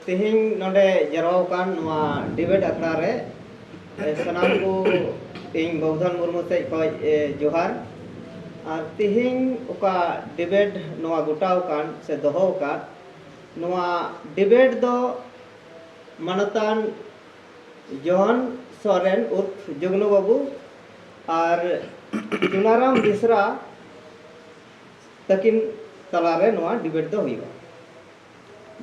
Tihin nonde jarawakan nua debate akra re sanam ko ing Bawdhan Murmu sej khoj johar ar tihin uka debate nua gotawakan se doho akat nua debate do manatan John Soren urf Jugnu Babu ar Chunaram Bisra takin talare nua debate do huiba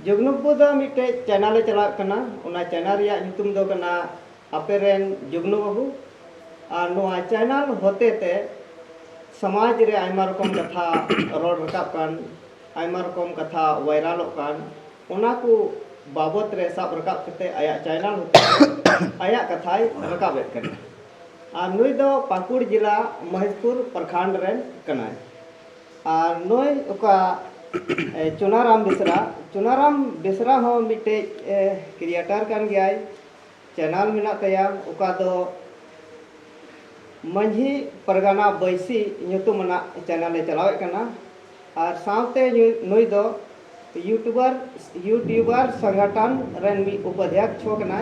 Jugnu Babu do mite channel chalak kana ona channel riya nyutum do kana aperen Jugnu Babu ar nua channel hote te समाज रे आयमा रकम कथा road Rakab कान आयमा रकम कथा वायरलक कान ओना को बाबत रे साब रकाब कते आया चैनल होते आया कथाय रकाबेत कन आ नुई दो पाकुड़ जिला महेशपुर प्रखंड रे कनाय आ नुई ओका चुनाराम बिसरा हो मिटे क्रिएटर कान गयाय चैनल मिना तया ओका दो मंझी परगाना बैसी नुतुमना चैनल चलावे कना और सावते नुई दो यूट्यूबर संगठन रेन मी उपाध्यक्ष होकना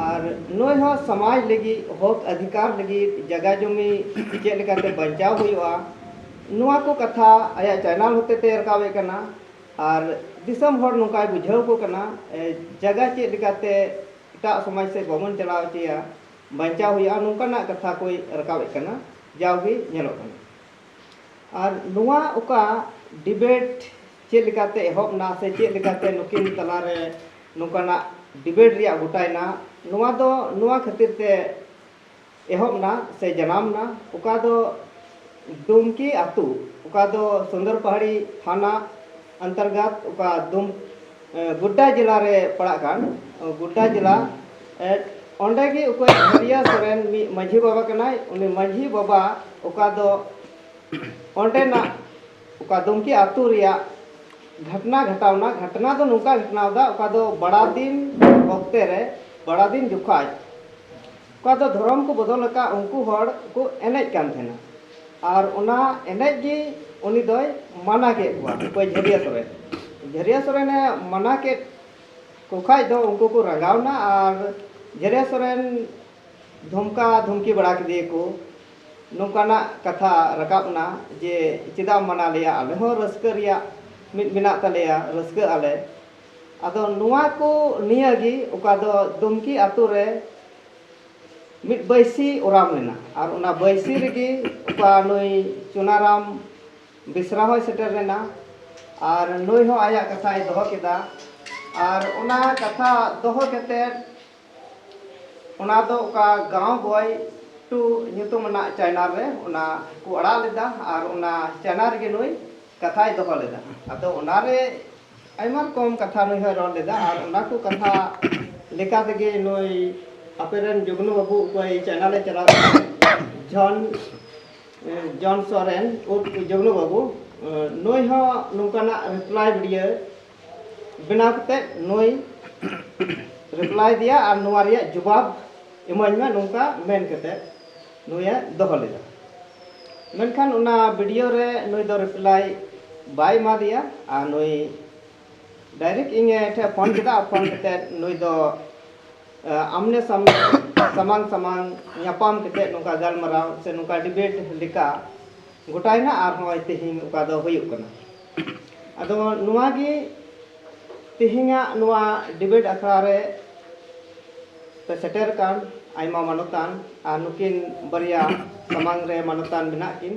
और नुई हो समाज लगी हक अधिकार लगी जगह जमी चेक लेकाते बचाव हुआ नुआ को कथा आया चैनल होते ते रकावे कना और दिसम हर नुकाय बुझाव को कना जगह चेक लेकाते एटा समाज से बमन चलाव चिया बचाव हुआ नौकाना कथा कोई रकाबे कना जावगी नेलो कना और नुआ उका डिबेट चेक लेकाते एहब ना से चेक लेकाते नुकिन तलारे नौकाना डिबेट रिया गोटायना नुआ दो नुआ खातिर ते एहब ना से जनाम ना उका दो दुमकी आतु उका दो सुंदर पहाड़ी थाना अंतर्गत उका दुम गुड्डा जिला रे पड़ा कान गुड्डा जिला ओंडे की उकोय हरिया सोरेन मी माझी बाबा कनाय उनी माझी बाबा उका दो ओंडे ना उका दुमकी आतु रिया घटना घटावना घटना दो नुका घटनावदा उका दो बड़ा दिन वक्ते रे बड़ा दिन जुखाय उका दो धर्म को बदल का उनको हड़ को एनेज कान थेना और उना एनेज जी उनी दोय माना के कोई झरिया सोरेन माना के कोखाय दो उनको को रंगावना और झरिया सोरेन धुमका धुमकी बड़ा के दिए को नौकाना कथा रकाबना जे चिदा मना लिया आले हो रस्कर रिया मिट बिना तलेया रस्कर आले आदो नुआ को नियागी उका दो दुमकी आतु रे मिट बैसी ओराम लेना और उना बैसी रेगी उका नुई चुनाराम बिसरा हो सेटर लेना और नुई हो आया कथा दोहो केदा और उना कथा दोहो केते उना दो का गांव बॉय टू नुतुमना चैनल रे उना को अड़ा लेदा और उना चैनल गे नुई कथाय दोहो लेदा अतो उना रे आयमा कम कथा नुई हो रोड लेदा और उना को कथा लेका तेगे नुई अपेरन जुगनु बाबू कोई चैनल चला जॉन सोरेन उर्फ जुगनु बाबू नुई हो नुकाना रिप्लाई वीडियो बिना कते नुई रिप्लाई दिया और नुआ रिया जवाब इमाज में नुका मेन कते नुया दोहो लेदा मेनखान उना वीडियो रे नुई दो रिप्लाई बाय मा दिया और नुई डायरेक्ट इंगे ठे फोन केदा फोन कते नुई दो आमने सामने समांग समांग न्यापाम कते नुका गलमराव से नुका डिबेट लिका गोटायना और होय तिहिं उका दो हुयुग कना अदो नुआ गी तिहिंगा नुआ डिबेट अखड़ा रे पे सेटर कान आयमा मानतान आ नुकिन बरिया समांग रे मानतान बिना किन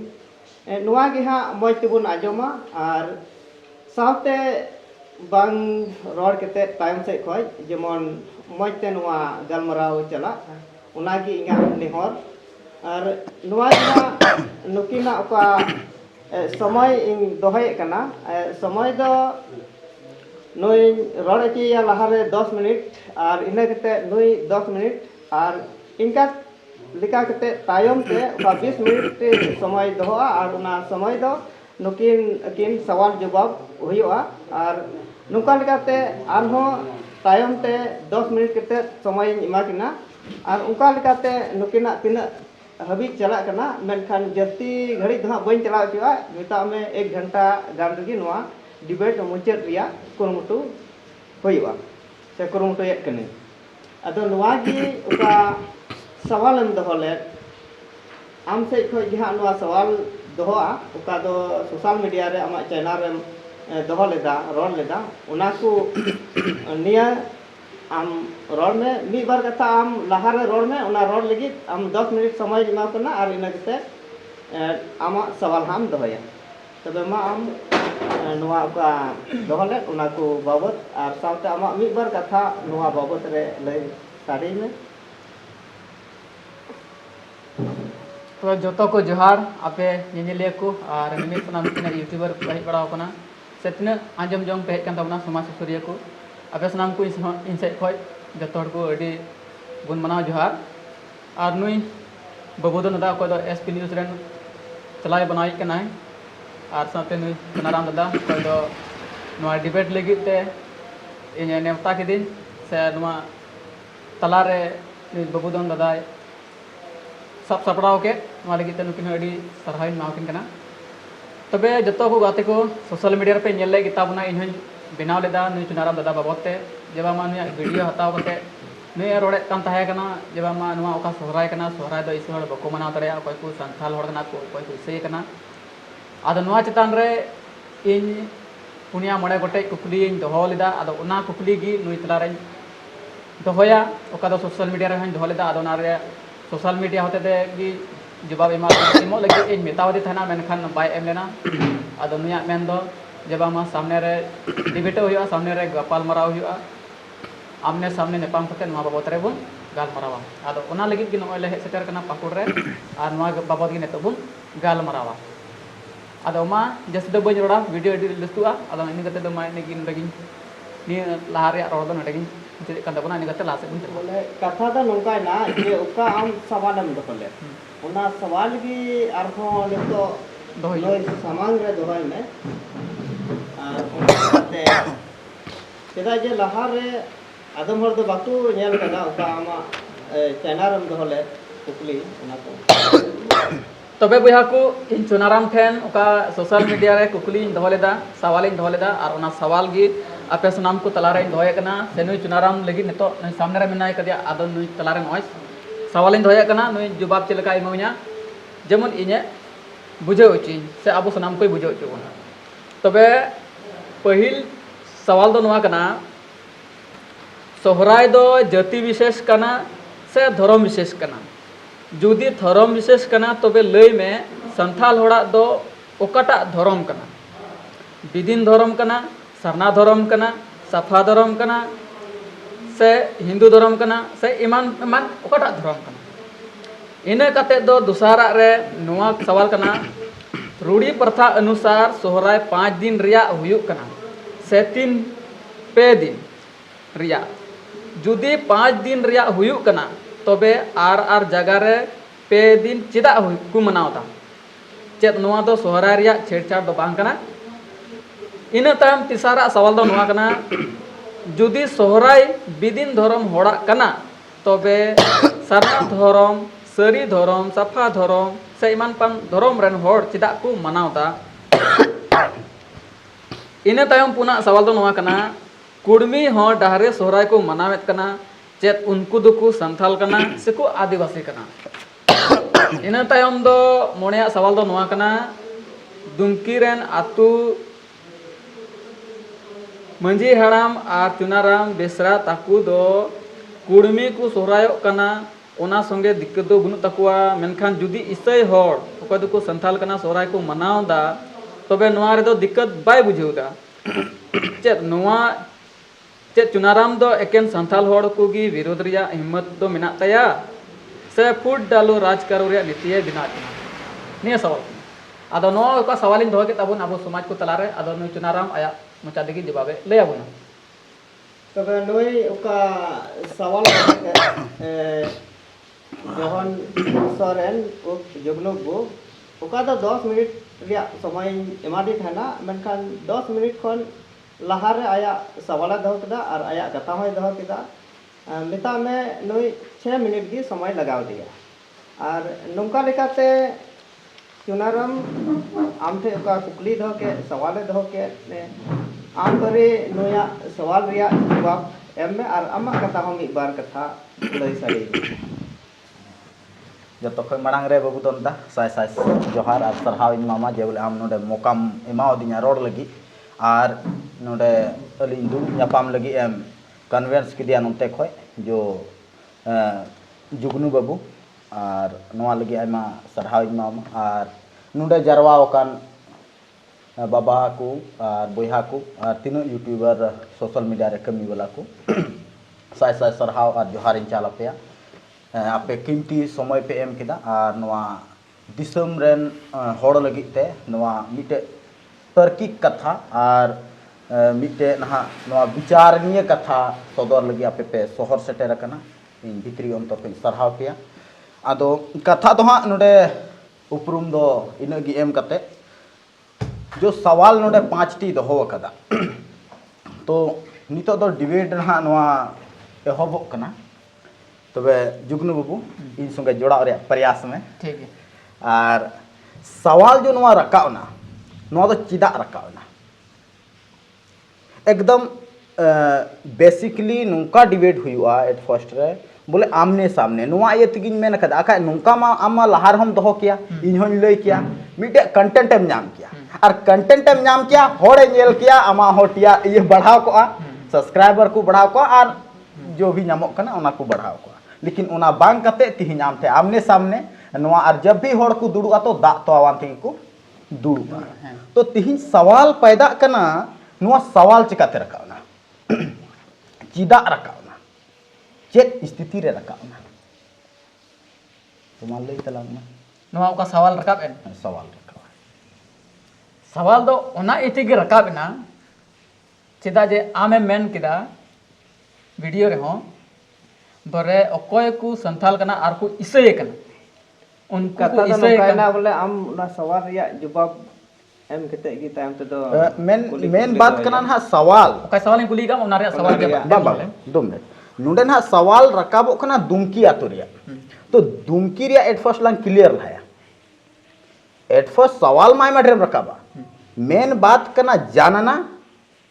नुआ गी हा मoj तिबुन आजोमा और सावते बांग रोड केते टाइम से खोज जेमन मoj ते नुआ गलमराव चला उना गी इंगा नेहर और नुआ गी नुकिना ओका समय इन दोहय कना समय दो नुई रोड चिया लहारे 10 मिनट और इना कते नुई 10 मिनट और इनका लिखा कते तायम ते 20 मिनट समय दोहा और उना समय दो नुकिन सवाल जवाब हुआ और नुका लिकाते आनहो तायम ते 10 मिनट कते समय इमा किना और उनका लिकाते नुकिना तिना हबी चला कना मेनखान जस्ती घड़ी दो बन चला चुआ मिता में 1 घंटा गान रगी नुआ डिबेट मुचाद रिया कुरुमुटु हुआ से कुरुमुटुयेद कनी अदो नोआ गी उका सवाल एम दोहो ले आम से खो गी हां नोआ सवाल दोहोआ उका दो सोशल मीडिया रे आमा चैनल रे दोहो लेदा रोड लेदा उना को निया आम रोड में मी बार कथा आम लहार रोड में उना रोड लगी आम 10 मिनट समय जमा करना और इना कते आमा सवाल हम दोहया तबे मा आम नोआ का दोहले उना को बाबत और साथ आमा मी बार कथा नोआ बाबत रे ले साड़ी में तो जोतो को जोहार आपे निनिले को और निमित सना मितना यूट्यूबर बाहि बड़ा होना से तिना आंजम जंग पे हेकन तबना समाज सुसुरिया को आपे सनाम को इन से खय जोतो हर को अडी गुण मनाव जोहार और नुई बबोदन दादा को एसपी न्यूज रेन चलाय बनाई कना और साथे नुई कनाराम दादा को दो नोआ डिबेट लगी ते इन नेवता के दिन से नोआ तला रे नुई बबोदन दादा सब सपड़ाव के नोआ लगी ते नुकिन अडी सरहाइन मावकिन कना तबे जतो को गाते को सोशल मीडिया पे नेले गिताबना इन बनाव लेदा नुई चुनाराम दादा बाबते जेबा मा नुई वीडियो हताव कते नुई रोड़े कान ताहे कना जेबा मा नुआ ओका सोहराय कना सोहराय दो इसे हड़ बको मनाव तरे कोई को संथाल हड़ कना कोई को इसे कना आदो नुआ चितान रे इन पुनिया मणे गोटे कुकली इन दोहो लेदा आदो उना कुकली गी नुई तला रे दोहोया ओका दो सोशल मीडिया रे हन दोहो लेदा आदो ना रे सोशल मीडिया होते ते गी जवाब इमो लगे इन मेतावदी थाना मेनखान बाय एम लेना आदो नुया मेन दो जब आमा सामने रे डिबेटो हुआ सामने रे गपाल मराव हुआ आमने सामने नेपाम कते नोआ बाबत रे बुन गाल मरावा आदो ओना लगी कि नोय ले हे सेटर कना पाकुड़ रे आर नोआ बाबत गी नेतो बुन गाल मरावा आदो मा जस दो बज रोड़ा वीडियो एडिट लस्तुआ आदो इन कते दो मा ने गिन रगिन नि लाहारे रोड़ दो नडगिन check kan tabuna ni kate lase bun बोले कथा दा नोंका ना जे ओका आम सवालम दोले उना सवाल गी आरहो नितो दोय सामान रे दोहय में और उनते चेदा जे लहार रे आदम हर दो बाकू नेल कदा ओका आमा चैनल दोले कुकली उना को तबे बुया को इन चुनाराम ठेन ओका सोशल मीडिया रे कुकली दोलेदा सवाल इन दोलेदा और उना सवाल गी आपे सनाम को तलारे दोहे कना से नुई चुनाराम लगी नितो नुई सामने रे मिनाय कदिया आदो नुई तलारे नॉइस सवाल इन दोहे कना नुई जवाब चलका इमो냐 जेमन इने बुझाव ची से आबो सनाम कोई बुझाव ची बना तबे पहिल सवाल दो नोआ कना सोहराय दो जाति विशेष कना से धर्म विशेष कना जुदी धर्म विशेष कना तबे लय में संथाल होड़ा दो ओकाटा धर्म कना विदिन धर्म कना सरना धर्म कना सफा धर्म कना से हिंदू धर्म कना से इमान इमान ओकाटा धर्म कना इने कते दो दुसारा रे नोआ सवाल कना रूढ़ी प्रथा अनुसार सोहराय 5 दिन रिया हुयुक कना से 3 दिन रिया जुदी 5 दिन रिया हुयुक कना तबे आर जगह रे 5 दिन चिदा को मनावता चेत नोआ दो सोहराय रिया छेड़छाड़ दो बांग कना इन ताम तिसारा सवाल दो नोआ कना जुदी सोहराय बिदिन धर्म होड़ा कना तबे सरना धर्म सरी धर्म सफा धर्म से इमान पान धर्म रेन होड़ चिदा को मनावता इन तायम पुना सवाल दो नोआ कना कुड़मी हो डहरे सोहराय को मनावेत कना चेत उनको दुकु संथाल कना सेको आदिवासी कना इन तायम दो मोणेया सवाल दो नोआ कना दुमकी रेन आतु मंजी हराम और चुनाराम बेसरा ताकू दो कुड़मी को सोहराय कना ओना संगे दिक्कत दो बुनु तकुआ मेनखान जुदी इसय होड़ ओका दुको संथाल कना सोहराय को मनावदा तबे नोआ रे दो दिक्कत बाय बुझेउदा चेत नोआ चेत चुनाराम दो एकेन संथाल होड़ को गी विरोध रिया हिम्मत दो मेना तया से फुट डालो राजकारो रिया नीतिय बिना निया सवाल आदो नोआ का सवाल इन दोहे के ताबुन आबो समाज को तलारे आदो नुई चुनाराम आया मोचा दिगी जवाबे ले आबुना तबे नुई ओका सवाल जहन सरेन ओ जगलो बो ओका दो 10 मिनट रिया समय एमादी थाना मेनखान 10 मिनट खन लहारे आया सवाल दो कदा और आया कथा होय दो कदा मेता में नुई 6 मिनट की समय लगाव दिया और नोंका लेकाते चुनाराम आमठे ओका कुकली दो के सवाल दो के आम बरे नोया सवाल रिया जवाब एम में और अमा कथा हम एक बार कथा लई सारी जतो खय मांग रे बाबू दंदा साय साय जोहार और सरहाव इन मामा जे बोले आम नोडे मोकाम एमाव दिया रोड लगी और नोडे अली दू नापाम लगी एम कन्वेंस किदिया नोते खय जो जुगनू बाबू और नोआ लगी आयमा सरहाव इन मामा और नोडे जरवा ओकान बाबा को और बोहा को और तीनों यूट्यूबर सोशल मीडिया रे कमी वाला को साय साय सरहाव और जोहार इन चाला पे आपे कीमती समय पे एम किदा और नोआ दिसम रेन होड़ लगी ते नोआ मिटे तर्किक कथा और मिटे नहा नोआ विचारणीय कथा सदर लगी आपे पे शहर सेटेर कना इन भितरी अंतर पे सरहाव पे आदो कथा तो हाँ नोडे उपरुम दो इनगी एम कते जो सवाल नोडे 5टी दहो कदा तो नितो दो डिबेट ना नोआ एहबोक कना तबे जुगनू बाबू इन संगे जोड़ा रे प्रयास में ठीक है और सवाल जो नोआ रकावना नोआ दो चिदा रकावना एकदम बेसिकली नुका डिबेट हुआ एट फर्स्ट रे बोले आमने सामने नोआ ये तिगिन मेन कदा आका नुका मा आमा लहार हम दहो किया इन होन लई किया मिटे कंटेंट एम नाम किया और कंटेंट एम नाम किया होड़े नेल किया आमा होटिया ये बढ़ाव को सब्सक्राइबर को बढ़ाव को और जो भी नामक कना ओना को बढ़ाव को लेकिन ओना बांग कते तिहि नाम थे आमने सामने नोआ और जब भी होड़ को दुड़ुआ तो दा तो आवान थे को दुड़ुआ तो तिहि सवाल पैदा कना नोआ सवाल चिकाते रकावना चिदा रकावना चेक स्थिति रे रकावना तो मान लई तलांग ना नोआ का सवाल रकाब एन सवाल रकाव सवाल दो ओना इति गे रकाब ना चेदा जे आमे मेन किदा वीडियो रे हो बरे अकोय को संथाल कना आर को इसय कना उनको कथा को तो इसय कहना कना बोले आम ना सवाल रिया जवाब एम कते की टाइम तो मेन बात कना ना सवाल ओका सवाल कुली का ओना रे सवाल के बाबा दो मिनट नुडे ना सवाल रकाबो कना दुमकी आतो रिया तो दुमकी रिया एट फर्स्ट लाइन क्लियर लाया एट फर्स्ट सवाल माय मैटर रकाबा मेन बात कना जानना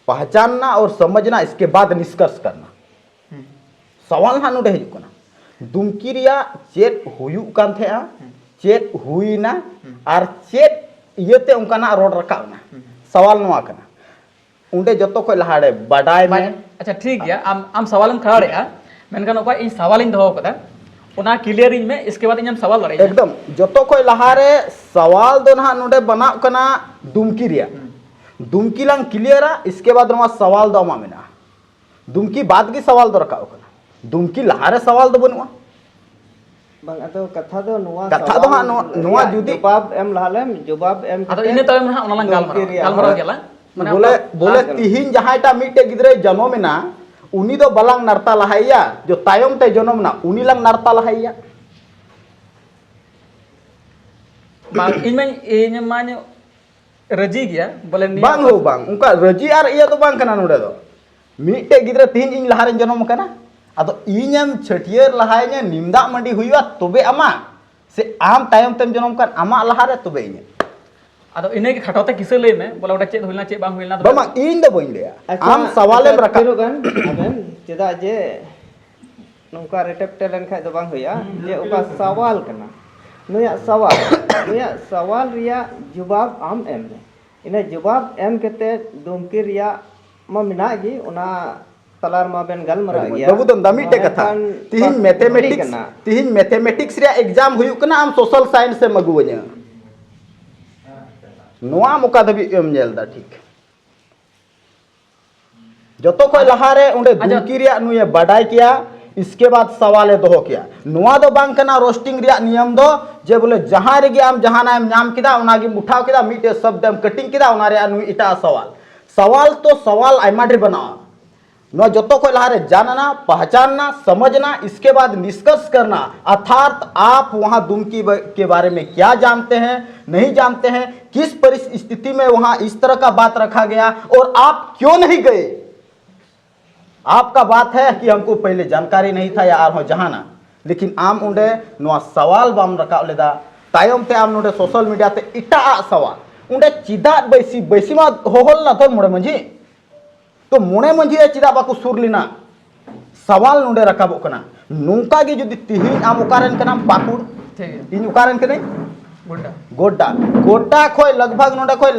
पहचानना और समझना इसके बाद निष्कर्ष करना सवाल ना नुडे हिजु कना दुमकी रिया चेत हुयु कान थे चेत हुईना और चेत इयते उनकाना रोड रकावना सवाल नोआ कना उंडे जतो को लहाड़े बडाय में अच्छा ठीक गया आम सवाल खड़ा रे मेनखान ओका इन सवाल इन दहो कदा ओना क्लियर इन में इसके बाद इन सवाल लड़ाई एकदम जतो को लहारे सवाल दो ना नुडे बनाव कना दुमकी रिया दुमकी लंग क्लियरा इसके बाद नोआ सवाल दो मा मेना दुमकी बाद की सवाल दो रकाव कना दुमकी लहारे सवाल दो बनुआ बंग अतो कथा दो नुआ कथा दो हाँ नुआ जुदी जवाब एम लहालेम जवाब एम अतो इने तो हम ओना लंग गालमराव गेला बोले बोले तिहिन जहाटा मिटे गिदरे जन्म ना उनी दो बलांग नरता लहाइया जो तायम ते जन्म ना उनी लंग नरता लहाइया बांग इन माने रजी गया बोले बांग हो बांग उनका रजी आर इया तो बांग कना नुडे दो मिटे गिदरे तिहिन इन लहारे जन्म कना अदो इñam छटियर लहायने निमदा मंडी हुआ तबे अमा से आम तायम तेम जन्म कर अमा लहारे तबे इña अदो इने के खटोते किसे ले में बोले ओटा चेत होइना चेत बांग होइना बामा इन दो बइन लेया आम सवाले रका अबेन चेदा जे नौका रेटेप्टे लेन खाय दो बांग होया जे ओका सवाल कना नया सवाल रिया जवाब आम एम ने इने जवाब एम केते दुमकी रिया मा मिना गी ओना तलार मा बेन गलमरा गया बाबू दम दमीटे कथा तिहिन मैथमेटिक्स रे एग्जाम हुयु कना आम सोशल साइंस से मगुव냐 नोआ मुका दबी एम नेलदा ठीक जतो को लहारे उंडे दुमकी रिया नुए बडाई किया इसके बाद सवाल दोहो किया नोआ दो बांग कना रोस्टिंग रिया नियम दो जे बोले जहां रे आम जहाना एम नाम किदा उनागी उठाव किदा मिटे शब्द एम कटिंग किदा उना रे नु इटा सवाल तो सवाल आइमा ढेर बनावा नो जतो को लहारे जानना पहचानना समझना इसके बाद निष्कर्ष करना अर्थात आप वहां दुमकी के बारे में क्या जानते हैं नहीं जानते हैं किस परिस्थिति में वहां इस तरह का बात रखा गया और आप क्यों नहीं गए आपका बात है कि हमको पहले जानकारी नहीं था या आर हो जहाना लेकिन आम उंडे नो सवाल बाम रखा लेदा तायम ते आम नोडे सोशल मीडिया ते इटा सवाल उंडे चिदा बैसी मा होहल ना तो मुड़े मंजी तो मोने मंझी चिदा बाको सुर लेना सवाल नोडे रकाबो कना नोंका गे जुदी तिहिन आम ओकारेन कना पाकुड़ ठीक है इन ओकारेन कने गोड्डा गोड्डा गोड्डा खोय लगभग नोडे खोय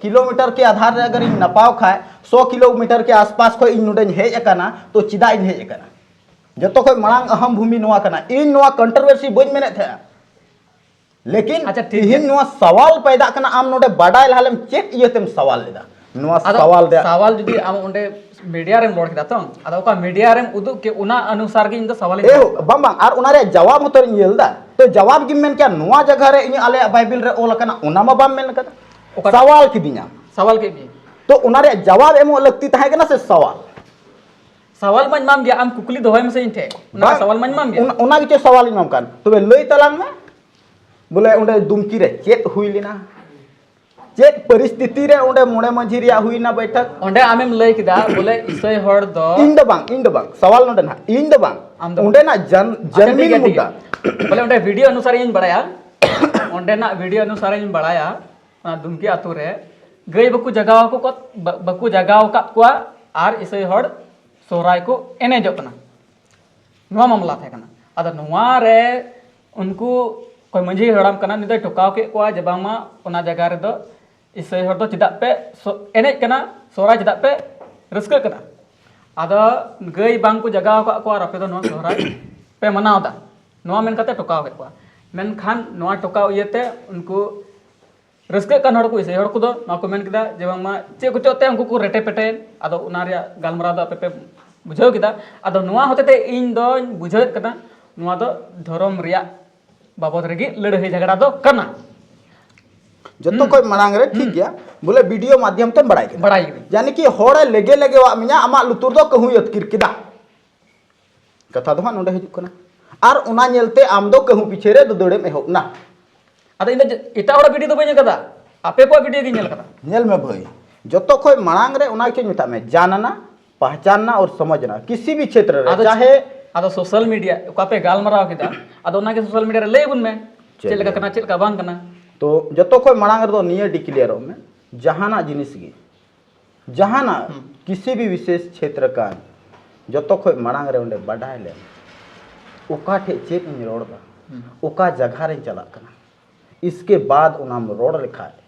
किलोमीटर के आधार रे अगर इन नपाव खाए 100 किलोमीटर के आसपास खोय इन नोडे हेज कना तो चिदा इन हेज कना जतो खोय मरांग अहम भूमि नोआ कना इन नोआ कंट्रोवर्सी बन मेने थे लेकिन अच्छा, ठीक तिहिन नोआ सवाल पैदा कना आम नोडे बाडाय लहालेम चेक इयतेम सवाल लेदा नोआ सवाल दे सवाल जुदी आम ओंडे मीडिया रेम रोड किदा तो आदा ओका मीडिया रेम उदुग के उना अनुसार के इन दो सवाल ए बम बम आर उनारे जवाब होतर येलदा तो जवाब गिम मेन क्या नोआ जगह रे इन आले बाइबल रे ओल कना उना मा बम मेन कदा सवाल किदिया सवाल के भी तो उनारे जवाब एमो लगती ताहे कना से सवाल मन माम गया आम कुकली दोहाय में से इनथे उना सवाल मन माम गया उना के सवाल इमाम कान तबे लई तलांग में बोले उंडे दुमकी रे चेत हुई लेना चेत परिस्थिति रे उंडे मोणे मंझी रिया हुई ना बैठक ओंडे आमेम लई किदा बोले इसय हर दो इन द बांग सवाल नोडे ना इन द बांग उंडे ना जन्मिन मुद्दा बोले उंडे वीडियो अनुसार इन बड़ाया ओंडे ना वीडियो अनुसार इन बड़ाया ना दुमकी आतु रे गई बकु जगाव का कुआ आर इसय हर सोराय को एनेजो कना नोआ मामला थे कना अदा नोआ रे उनको कोई मंझी हड़ाम कना निदे ठोकाव के कुआ जबामा ओना जगह रे दो इसय हर दो चिदा पे एनेज कना सोराय चिदा पे रस्क कना अदा गई बांग को जगाव का कुआ रपे दो नोआ सोराय पे मनावदा नोआ मेन कते ठोकाव के कुआ मेन खान नोआ ठोकाव इयते उनको रस्क कन हड़ को इसय हड़ को दो नोआ को मेन किदा जबामा चे को चोते उनको को रेटे पेटे अदा उना रे गालमरा दो पे बुझाव किदा अदा नोआ होते इन दो बुझाव कना नोआ दो धर्म रिया बाबद रेगी लड़ाई झगड़ा दो करना जतो कोई मनांग रे ठीक गया बोले वीडियो माध्यम ते बड़ाई यानी कि होड़े लेगे लेगे वा मिया अमा लुतुर दो कहू यतकिर किदा कथा दो नोडे हिजुक कना आर उना नेलते आम दो कहू पीछे रे दो दड़े में हो ना अदा इन इटा होड़ा वीडियो दो बने कदा आपे को वीडियो की नेल कदा नेल में भाई जतो कोई मनांग रे उना के मिता में जानना पहचानना और समझना किसी भी क्षेत्र रे चाहे अदा सोशल मीडिया कापे गालमराव किदा अदा उना के सोशल मीडिया रे ले बुन में चेल का कना चेल का बांग कना तो जतो कोई मनांग रे दो निये डिक्लेयर में जहाना जिनिस गी जहाना किसी भी विशेष क्षेत्र का जतो कोई मनांग रे उंडे बढ़ाई ले ओका ठे चेक इन रोड ओका जगह रे चला कना इसके बाद उनाम रोड लिखा है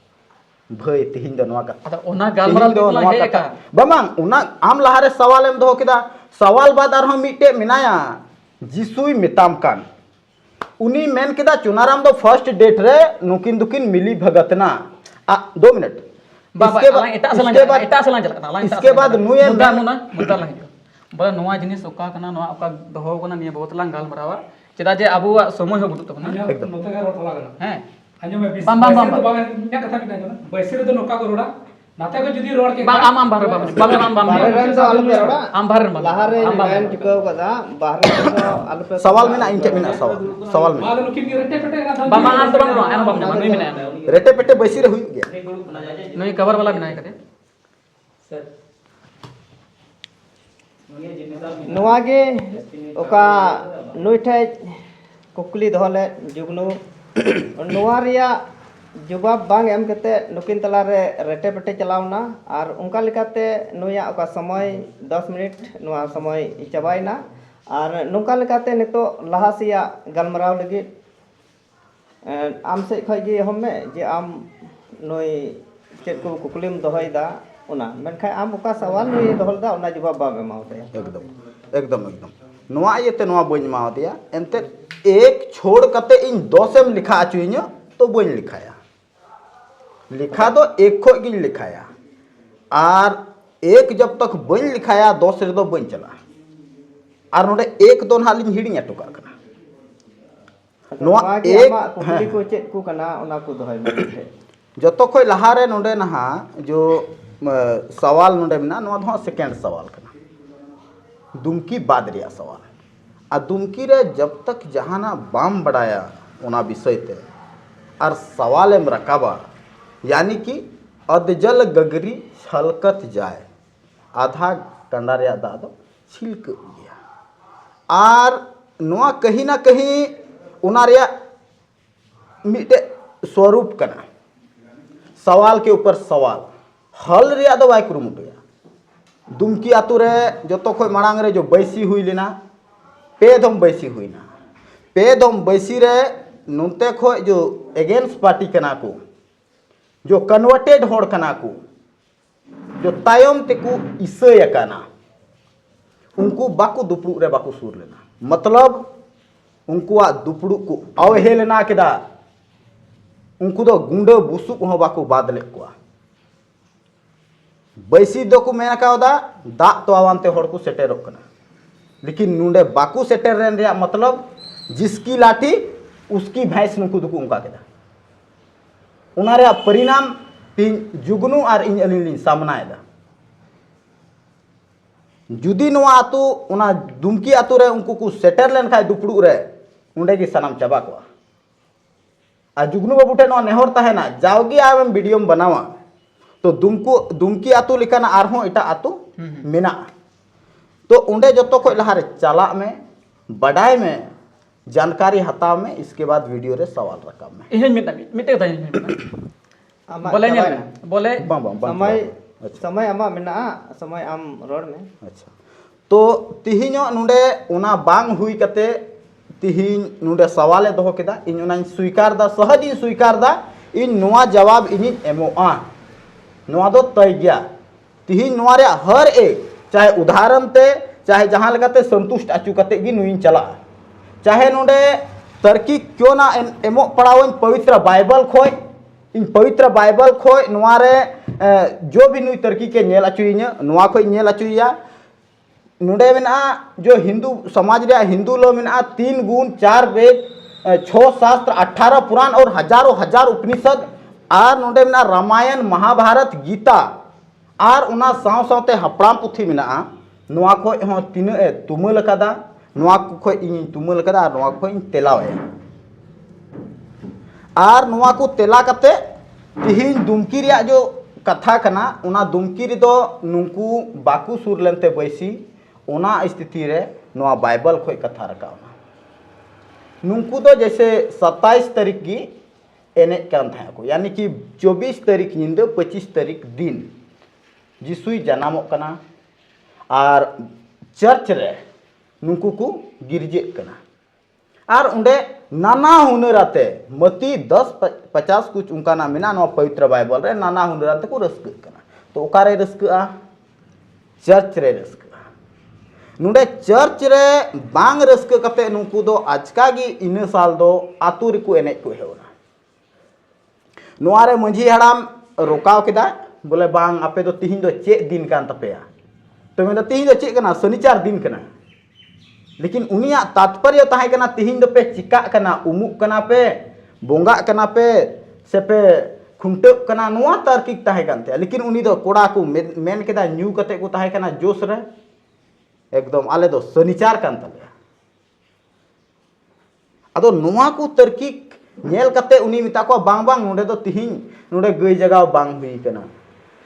भय तिहिन दो नवा का अदा उना गालमराव दो ला हे का बमांग उना आम लहारे सवाल एम दो किदा सवाल बाद आर हम मिटे मिनाया जिसुई मिताम कान उनी मेन किदा चुनाराम दो फर्स्ट डेट रे नुकिन दुकिन मिली भगतना 2 मिनट इसके बाद नुए मुद्दा लंग बोले नोआ जिनिस ओका कना नोआ ओका दहो कना निया बहुत लांग गालमरावा चेदा जे आबू समय हो बुतु तबना एकदम नोता का रोड थला गना हैं अंजो में बम या कथा किटा जना बैसिर दो नोका को रोडा नाते को जुदी रोड के आम बाहर बाहरे रेन दो आलु पे रोडा आम बाहर लहारे मैन टिकाव कदा बाहरे दो आलु पे सवाल में ना इनके में ना सवाल में बाद नुकिन की रेटे पेटे ना बामा आम तो बंग एना बम नई में रेटे पेटे बैसी रे हुई गया नई कवर वाला बिनाय कते नोआ गे ओका नुइठे कुकली दहले जुगनु नोआ रिया जवाब बांग एम कते नुकिन तला रे रेटे पेटे चलावना और उनका लेकाते नुया ओका समय 10 मिनट नोआ समय चबाइना और नुका लेकाते नितो लहासिया गलमराव लगी आम से खगे हमें जे आम नोई चेक को कुकलीम दहयदा उना मेनखा आम ओका सवाल नुई दहलदा उना जवाब बाम एमावते एकदम एकदम एकदम नोआ येते नोआ बन माव दिया एनते एक छोड़ कते इन 2 में लिखा आचुइनो तो बन लिखाया लिखा दो एक खो गिन लिखाया और एक जब तक बन लिखाया 2 से दो बन चला और नोडे एक दो हालिन हिडिंग टुका कना नोआ एक कुकली को चेक को कना उना को दहय में जतो कोई लहारे नोडे नहा जो सवाल नोडे में ना नोआ दो सेकंड सवाल कना दुमकी बाद रिया सवाल आ दुमकी रे जब तक जहाना बाम बढ़ाया उना विषय ते और सवाल एम रकाबा यानी कि अदजल गगरी छलकत जाए आधा कंडा रे दादो छिलक गया और नोआ कहीं ना कहीं उना रे मिटे स्वरूप कना सवाल के ऊपर सवाल हल रे दो वाई कुरुमुटया दुमकी आतु रे जतो खो मांग रे जो बैसी हुई लेना पे दम बैसी हुईना पे दम बैसी रे नोते खो जो एगेंस्ट पार्टी कना को जो कन्वर्टेड होड़ कना को जो तायम तेको इसे कना उनको बाकू दुपड़ू रे बाकू सूर लेना मतलब उनको दुपड़ू को अवहेलना केदा उनको दो गुंडो बुसुक हो बाकू बादले को बैसी दो को मेना कावदा दा तो आवानते होड़ को सेटेरो कना लेकिन नुंडे बाकू सेटर रेन रे मतलब जिसकी लाठी उसकी भैंस नुकु दुकु उनका केदा उना रे परिणाम तीन जुगनू और इन अलिन सामना एदा जुदी नोआ आतु उना दुमकी आतु रे उनको को सेटर लेन खाय दुपड़ू रे उंडे की सनाम चाबा को आ जुगनू बाबू ठे नो नेहर ताहेना जावगी आम वीडियो बनावा तो दुमकी आतु लिकाना आरहों इटा आतु मेना तो उंडे जतो को लहारे चला में बड़ाई में जानकारी हताव में इसके बाद वीडियो रे सवाल रखा में इहन मिटे बोले बोले समय समय आमा मेना समय आम रोड में अच्छा तो तिहिनो नुंडे उना बांग हुई कते तिहिन नुंडे सवाले दोहो केदा इन उना स्वीकार दा सहज स्वीकार दा इन नोआ जवाब इन एमोआ नोआ दो तय गया तिहिन नोआ रे हर एक चाहे उदाहरण ते चाहे जहां लगाते संतुष्ट अचु कते गी नुइन चला चाहे नुंडे तर्की क्यों ना एमो पढ़ावन पवित्र बाइबल खोय इन पवित्र बाइबल खोय नोआ रे जो भी नुई तर्की के नेल अचुइया नोआ खोय नेल अचुइया नुंडे मेना जो हिंदू समाज रे हिंदू लो मेना 3 गुण 4 वेद 6 शास्त्र 18 पुराण और हजारों हजार उपनिषद आर नुंडे मेना रामायण महाभारत गीता आर उना साव सावते हपड़ाम पुथी मेना नोआ खोय हो तिना तुमल कदा नोआ खोय इन तुमल कदा आर नोआ खोय तेलावे आर नोआ को तेला कते तिहिन दुमकी रिया जो कथा कना उना दुमकी रे दो नुंकू बाकू सुर लेनते बैसी उना स्थिति रे नोआ बाइबल खोय कथा रकावना नुंकू दो जैसे 27 तारीख की एने कान था को यानी कि 24 तारीख निंद 25 तारीख दिन जिसुई जनामो कना और चर्च रे नुंकू को गिरजे कना और उंडे नाना हुनराते मती 10-50 कुछ उनका नाम मेना नो पवित्र बाइबल रे नाना हुनराते को रस्क कना तो ओकारे रस्का चर्च रे रस्का नुंडे चर्च रे बांग रस्क कते नुंकू दो आजका गी इन साल दो आतु रे को एने को हेवना नोआरे मंझी हड़ाम रोकाव केदा बोले बांग आपे दो तिहिन दो चे दिन कान तपेया तो मेरा तिहिन दो चे कना शनिचार दिन कना लेकिन उनिया तात्पर्य ताहे कना तिहिन दो पे चिका कना उमुक कना पे बोंगा कना पे से पे खुंटे कना नोआ तार्किक ताहे कानते लेकिन उनी दो कोड़ा को मेन केदा न्यू कते को ताहे कना जोश रे एकदम आले दो शनिचार कान तले अदो नोआ को तार्किक नेल कते उनी मिता को बांग बांग नोडे दो तिहिन नोडे गई जगह बांग हुई कना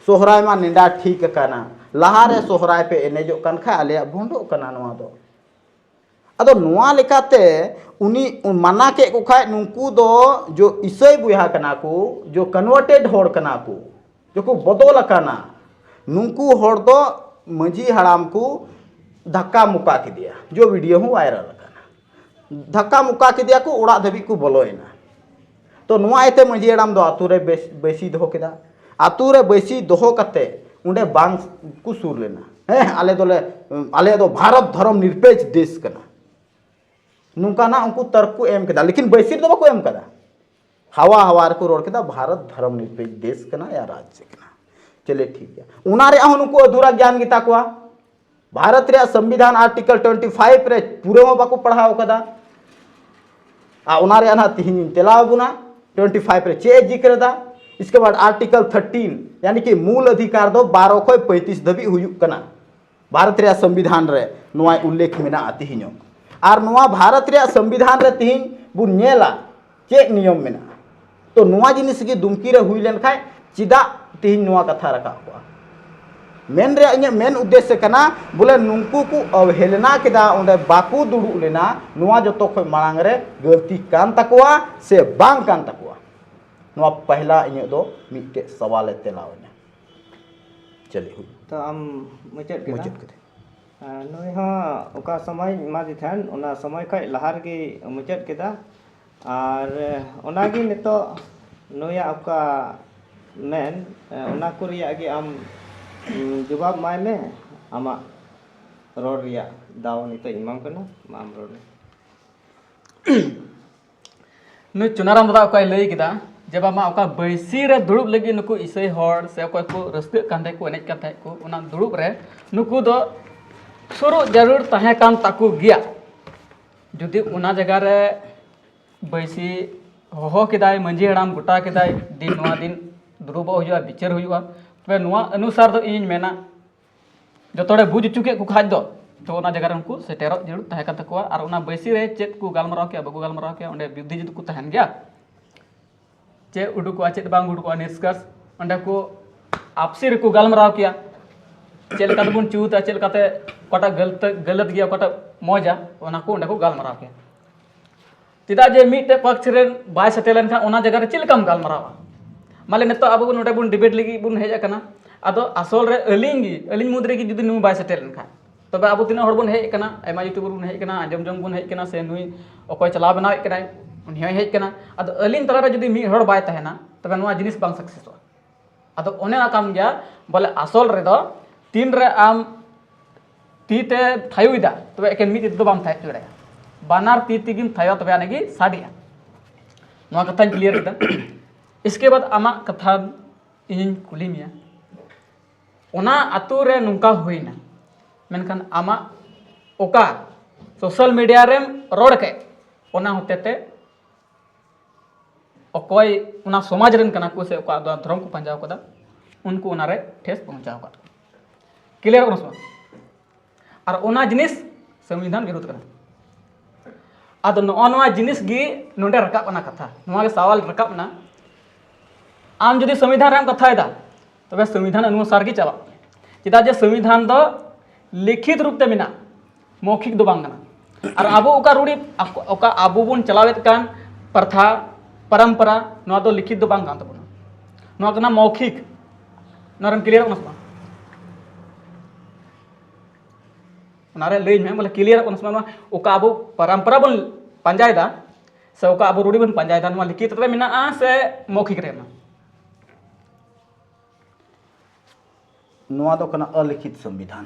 सोहराय मा नेडा ठीक कना लहारे सोहराय पे एनेजो कान खा आले भोंडो कना नोआ दो अदो नोआ लेकाते उनी माना के को खाय नुंकू दो जो ईसाई बुया कना को जो कन्वर्टेड होड़ कना को जो को बदल कना नुंकू होड़ दो मंझी हराम को धक्का मुक्का के दिया जो वीडियो हूँ वायरल कना धक्का मुक्का के दिया को उड़ा धबी को बोलोयना तो नोआ एते मंझी हराम दो आतु रे बेसी दो केदा आतु रे बेसी दोहो कते उंडे बांग को सुर लेना आले दो भारत धर्म निरपेक्ष देश कना नुकाना उनको तर्क को एम केदा लेकिन बैसीर दो को एम कदा हवा हवार को रोड केदा भारत धर्म निरपेक्ष देश कना या राज्य कना चले ठीक है उना रे उनको अधूरा ज्ञान गीता को भारत रे संविधान आर्टिकल 25 रे पूरे में बाको पढ़ाओ कदा आ उना रे ना तिहिन तेलाव बुना 25 रे चे जिक्र दा इसके बाद आर्टिकल 13 यानी कि मूल अधिकार दो 12 खो 35 दबी हुयुक कना भारत रे संविधान रे नोआ उल्लेख मेना तिहिनो और नोआ भारत रे संविधान रे तिहिन बु नेला चे नियम मेना तो नोआ जिनिस की दुमकी रे हुई लेन खाय चिदा तिहिन नोआ कथा रखा हुआ मेन रे इन मेन उद्देश्य कना बोले नुंकू को अवहेलना केदा ओंडे बाकू दुडू लेना नोआ जतो खय मांग रे गलती कान तकवा से बांग कान तकवा नोआ पहला इन दो मिटे सवाल तेलावने चली हुई तो आम मुचाद केदा मुचाद कदे नुई हाँ ओका समय मादी थान ओना समय खय लहार गे मुचाद केदा और ओनागी नितो नुया ओका मेन ओना को रिया गे आम जवाब माय में आमा रोड रिया दाव नितो इमाम कना माम रोड नुई चुनाराम दादा ओका लई केदा जब आमा ओका बैसी रे दुड़ुब लगी नुकु इसई हर से ओका को रस्क कांदे को एनेज कांदे को ओना दुड़ुब रे नुकु दो सुरु जरूर तहे कान ताकु गिया जुदी ओना जगह रे बैसी होहो केदाय मंजी हड़ाम गोटा केदाय दिन नवा दिन दुड़ुब हुआ बिचार हुआ तबे नवा अनुसार दो इन मेना जतोड़े बुझ चुके को खाज दो तो ओना जगह रे उनको सेटेरो जरूर तहे कान तकुआ और ओना बैसी रे चेत को गालमराव के बागु गालमराव के ओंडे बुद्धि जुद को तहन गया चे उडुकुआ चेत बांग उडुकुआ निष्कर्ष ओंडे को आपसी रे को गालमराव किया चेल का बुन चूता चेल काते कोटा गलत गया कोटा मौजा ओना को ओंडे को गालमराव के तिदा जे मीटे पक्ष रे बाय सेटेलन खा ओना जगह रे चेल काम गालमरावा माले नेतो अब नोडे बुन डिबेट लगी बुन हेज कना आदो असल रे अलिंग मुद्रे की जुदी नु बाय सेटेलन खा तबे अब तिना हर बुन हेज कना एमा यूट्यूबर बुन हेज कना आजम जंग बुन हेज कना से नुई ओकोय चला बनाव कना उन हेज कना आदो अलिंग तला रे जुदी मी हर बाय तहना तबे नोआ जिनिस बांग सक्सेसवा आदो ओने ना काम गया बोले असल रे दो तीन रे आम तीते थायुइदा तबे एकेन मी दो बांग थाय चुड़े बानार ती तिगिम थायो तबे आनेगी साडिया नोआ कथा क्लियर किदा इसके बाद आमा कथा इन कुली मिया ओना आतु रे नुंका होइना मेनखान आमा ओका सोशल मीडिया रे रोड के ओना होतेते ओकोय ओना समाज रेन कना को से ओका धर्म को पंजाव कदा उनको ओना रे ठेस पहुंचाव का क्लियर ओनस और ओना जिनिस संविधान विरोध कना आदो नोआ जिनिस गी नोंडे रकाब ओना कथा नोआ के सवाल रकाब ना आम जुदी संविधान राम कथा दा तबे संविधान अनुसार की चला चिदा जे संविधान दो लिखित रूप ते मिना मौखिक दो बांग कना और आबो ओका रूढ़ी ओका आबो बुन चलावेत कान प्रथा परंपरा नोआ दो लिखित दो बांग कान तबना नोआ कना मौखिक नरम क्लियर ओनस बा नारे लई में बोले क्लियर ओनस बा ओका आबो परंपरा बन पंजाय दा से ओका आबो रूढ़ी बन पंजाय दा नोआ लिखित तबे मिना आ से मौखिक रे ना नोआ दो कना अलिखित संविधान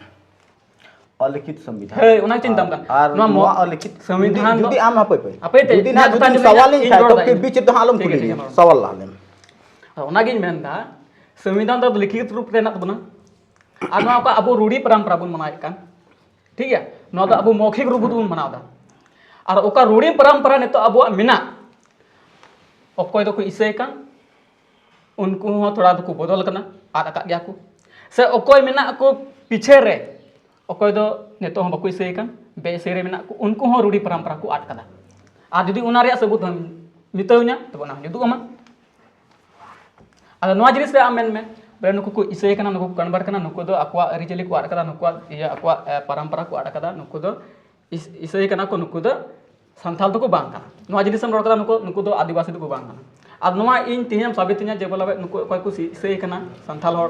हे ओना चिंता मत और नोआ अलिखित संविधान जुदी आम अपे पे अपे ते जुदी ना जुदी सवाल ही खाय तो के बीच तो आलम कुली सवाल लालेम ओना गिन मेनदा संविधान दो लिखित रूप रे ना तबना आ नोआ का अबो रूढ़ी परंपरा बुन मनाय कान ठीक है नोआ दो अबो मौखिक रूप बुन मनावदा और ओका रूढ़ी परंपरा ने तो अबो मिना ओकोय दो को इसय कान उनको हो थोड़ा दो को बदल कना आद का गया को से ओकोय मिना को पीछे रे ओकोय दो नेतो हम बको इसय कान बेसे रे मिना को उनको हो रूढ़ी परंपरा को आद कदा आ जदी उना रे सबूत हम मितौ냐 तो ना जुदु अमा आ नोआ जिनिस रे आमेन में बे नुको को इसय काना नुको कन्वर्ट काना नुको दो अक्वा अरिचली को आद कदा नुको या अक्वा परंपरा को आद कदा नुको दो इसय काना को नुको दो संथाल दो को बांग काना नोआ जिनिस हम रोड कदा नुको दो आदिवासी दो को बांग काना आ नोआ इन तिहम साबितnya जे बोला नुको कोय को इसय काना संथाल हर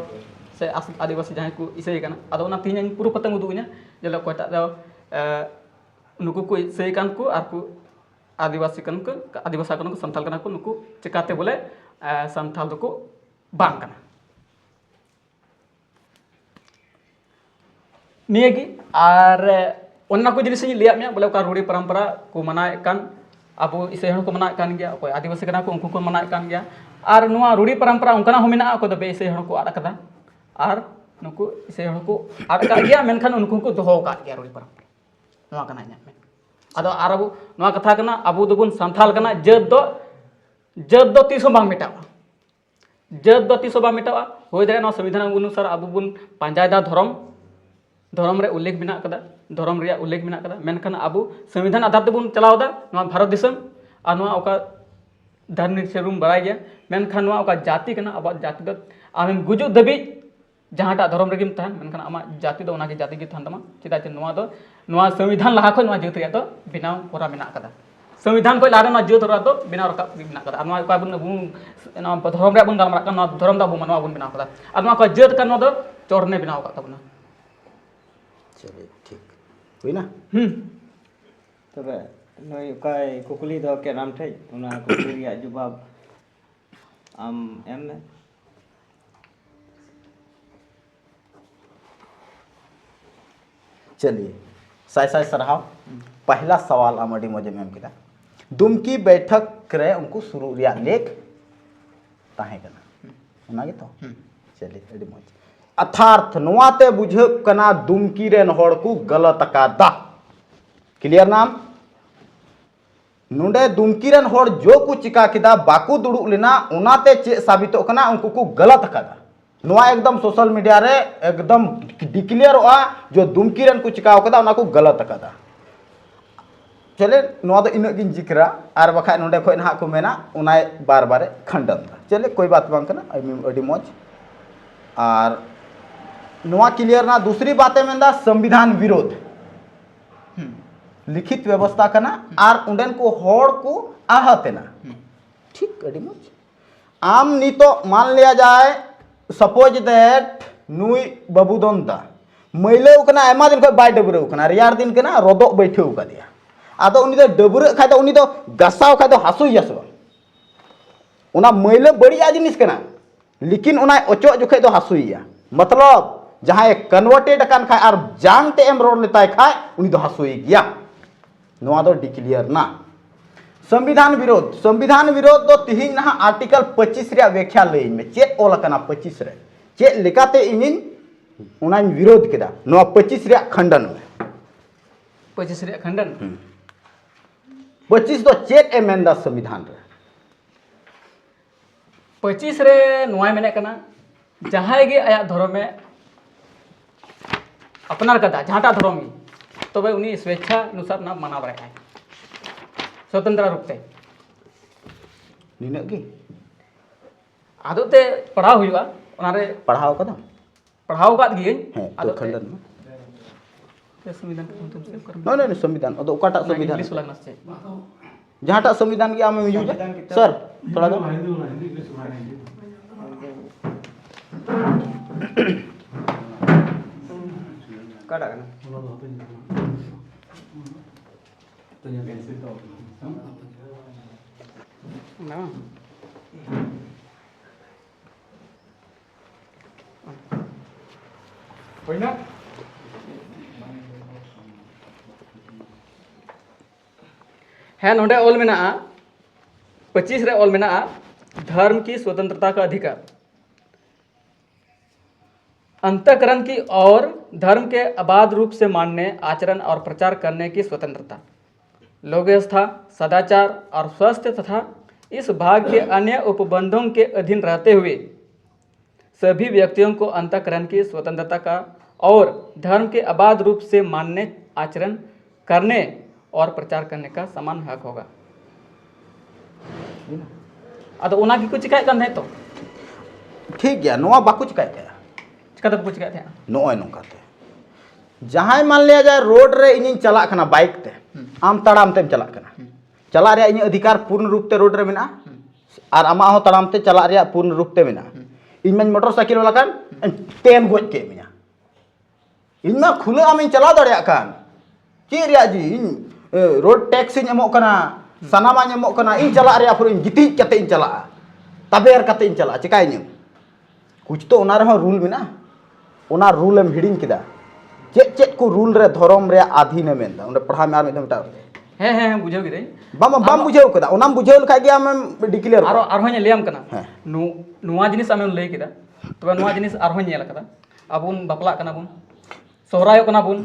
से आदिवासी जहां को इसय काना आदो ना तिहम पुरु पतंग उदुगnya जेला कोयटा दो नुको को इसय कान को आर को आदिवासी कान को संथाल काना को नुको चिकाते बोले संथाल दो को बांग काना नियगी और ओन्ना को जिनिस लिया में बोले रूढ़ी परंपरा को मनाए कान अब इसै को मनाए कान गया कोई आदिवासी काना को उनको को मनाए कान गया और नुआ रूढ़ी परंपरा उनका हो मेना को दबे इसै को आड़ कदा और नुको इसै को आड़ का गया मेनखान उनको को दोहो का गया रूढ़ी परंपरा नुआ कना nya में आदो आर अब नुआ कथा कना अबो दोबुन संथाल कना जत दो तीसो बांग मेटावा जत दो तीसो बांग मेटावा होय दरे नुआ संविधान अनुसार अबो बुन पांजाय दा धर्म रे उल्लेख बिना कदा धर्म रे उल्लेख बिना कदा मेनखान अबो संविधान आधार तेबुन चलाव दा नुआ भारत दिसम आ नुआ ओका धर्म सेरुम बराय गया मेनखान नुआ ओका जाति कना अब जाति दो आम गुजु दबी जहांटा धर्म रेगिम तहन मेनखान आमा जाति दो ओना के जाति गे थान तमा चिदा चे नुआ संविधान लहा खो नुआ जत रे तो बिनाव कोरा बिना कदा संविधान को लारे नुआ जत रे तो बिनाव रका बिना कदा नुआ का बुन धर्म रे बुन गालमरा का नुआ धर्म दा बुन मनवा बुन बिना कदा नुआ का जत का नुआ दो चोर ने बनाव का तबना चलिए ठीक हुई ना तबे नई उकाय कुकली दो के नाम ठे उना कुकली रिया जवाब आम एम में चलिए साय साय सरहाव पहला सवाल आम अडी मजे में किया दुमकी बैठक रे उनको शुरू रिया लेख ताहे कना उना गे तो चलिए अडी मज अर्थार्थ नुआते बुझब कना दुमकी रेन होड़ को गलत अकादा क्लियर नाम नुंडे दुमकी रेन होड़ जो को चिका किदा बाकू दुड़ुब लेना उनाते चे साबितो कना उनको को गलत अकादा नुआ एकदम सोशल मीडिया रे एकदम डिक्लेयर होआ जो दुमकी रेन को चिका कदा उना को गलत अकादा चले नुआ दो इन गिन जिक्रा आर बखा नुंडे खोय ना को मेना उनाय बार बार खंडन चले कोई बात बांग कना अडी मौज और नुआ क्लियर ना दूसरी बातें मेंदा संविधान विरोध लिखित व्यवस्था करना और उंडन को होड़ को आहतेना ठीक अड़ी मौज आम नी तो मान लिया जाए सपोज दैट नुई बाबू दोनता मैले उकना आयमा दिन को बाय डबरे उकना रियार दिन कना रोदो बैठे उका दिया आदो उनी दो डबरे खाय तो उनी दो गसाव खाय तो हासु यसबा उना मैले बड़िया जिनिस कना लेकिन उना ओचो जुखे दो हासुइया मतलब जहां कन्वर्टेड कान खाय और जांग ते एम रोड लेताय खाय उनी दो हासुई गया नोआ दो डिक्लेयर ना संविधान विरोध दो तिहिन ना आर्टिकल 25 रे व्याख्या लई में चेक ओला कना 25 रे चेक लेकाते इनिन उनाइन विरोध केदा नोआ 25 रे खंडन में 25 रे खंडन 25 दो चेक एमेंदा संविधान रे 25 रे नुआय मेने कना जहां गे आया धर्म में अपनार कदा जहाटा धर्म तबे उनी स्वेच्छा अनुसार ना माना बरे है स्वतंत्र रूप से निनगी आदते पढ़ाव हुआ उनारे पढ़ाओ कदा पढ़ाव काद गिए है तो खंडन में संविधान तुम से कर नहीं संविधान अदो ओकाटा संविधान इंग्लिश लगना से जहाटा संविधान के आम में यूज सर थोड़ा दो काटा करना ना होई ना है नोडे ऑल में ना 25 रे ऑल में ना धर्म की स्वतंत्रता का अधिकार अंतःकरण की और धर्म के अबाध रूप से मानने आचरण और प्रचार करने की स्वतंत्रता लोक व्यवस्था सदाचार और स्वास्थ्य तथा इस भाग के अन्य उपबंधों के अधीन रहते हुए सभी व्यक्तियों को अंतःकरण की स्वतंत्रता का और धर्म के अबाध रूप से मानने आचरण करने और प्रचार करने का समान हक होगा अतो उना की कुछ चिकाय है तो ठीक गया नोआ बाकू चिकाय गया चिकाते कुछ चिकाय थे नोय नोकाते जहां मान लिया जाए रोड रे इन चला खना बाइक ते आम तड़ाम तेम चला खना चला रे इन अधिकार पूर्ण रूप ते रोड रे मेना और आमा हो तड़ाम ते चला रे पूर्ण रूप ते मेना इन में मोटरसाइकिल वाला कान तेन गोज के मेना इन में खुले आम चला दड़िया कान चे रिया जी इन रोड टैक्स इन एमो कना सनामा एमो कना इन चला रे पुर इन गिति कते इन चला तबेर कते इन चला चिकाय इन कुछ तो ओना रे रूल मेना ओना रूल एम हिडिंग किदा चेक चेक को रूल रे धर्म रे आधीन मेंदा उन पढ़ा में आर में मटा है बुझो गिरे बम बुझेव कदा ओनाम बुझेव लखा गया हम डिक्लेयर आरो होने लेम कना हाँ। नुआ जिनिस आमे लई किदा तबे नुआ जिनिस आरो नेल कदा अबुन बपला कना बुन सोहरायो कना बुन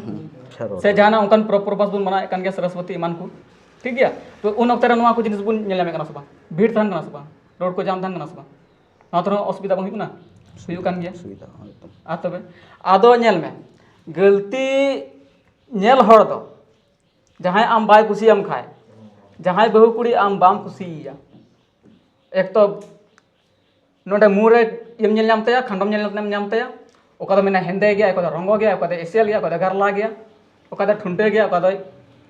से जाना उनकन प्रपोज बुन मना कन के सरस्वती मान को ठीक गया तो उन ओक्तरे नुआ को जिनिस बुन नेल में कना सबा भीड़ थान कना सबा रोड को जाम थान कना सबा ना तो असुविधा बन हुना सुयु कान गया सुविधा आ तबे आदो नेल में गलती नेल हड़ दो जहां आम बाय कुसी आम खाए जहां बहु कुड़ी आम बाम कुसिया एक तो नोडे मुरे यम नेल नाम तया खंडम नेल नाम तया ओका दो मेना हेंदे गया ओका दो रंगो गया ओका दो एसेल गया ओका दो गरला गया ओका दो ठुंटे गया ओका दो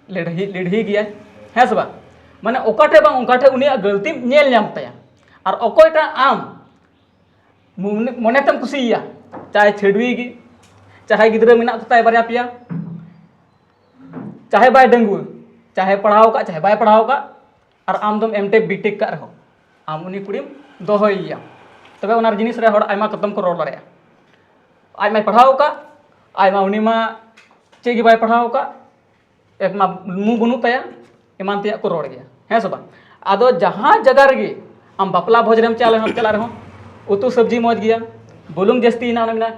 लिढ़ी गया है सबा माने ओकाठे बांग ओकाठे उनी गलती नेल नाम तया और ओकोयटा आम मने तम कुसिया चाहे छेड़वी गी चाहे गिद्रा मेना ताय बारिया पिया चाहे बाय डंगुआ चाहे पढ़ाओ का चाहे बाय पढ़ाओ का और आम दम एमटेक बीटेक का रहो आम उनी कुड़ीम दोहैया तबे उनार जिनिस रे हड़ आयमा कदम को रोड दाड़ेया आयमा पढ़ाओ का आयमा उनी मा चे गी बाय पढ़ाओ का एक मा मु बनु ताया एमान तिया को रोड गया है सब आदो जहां जगह रे आम बापला भोज रेम चला रहो उतु सब्जी मौज गया बुलुंग जस्ती ना ना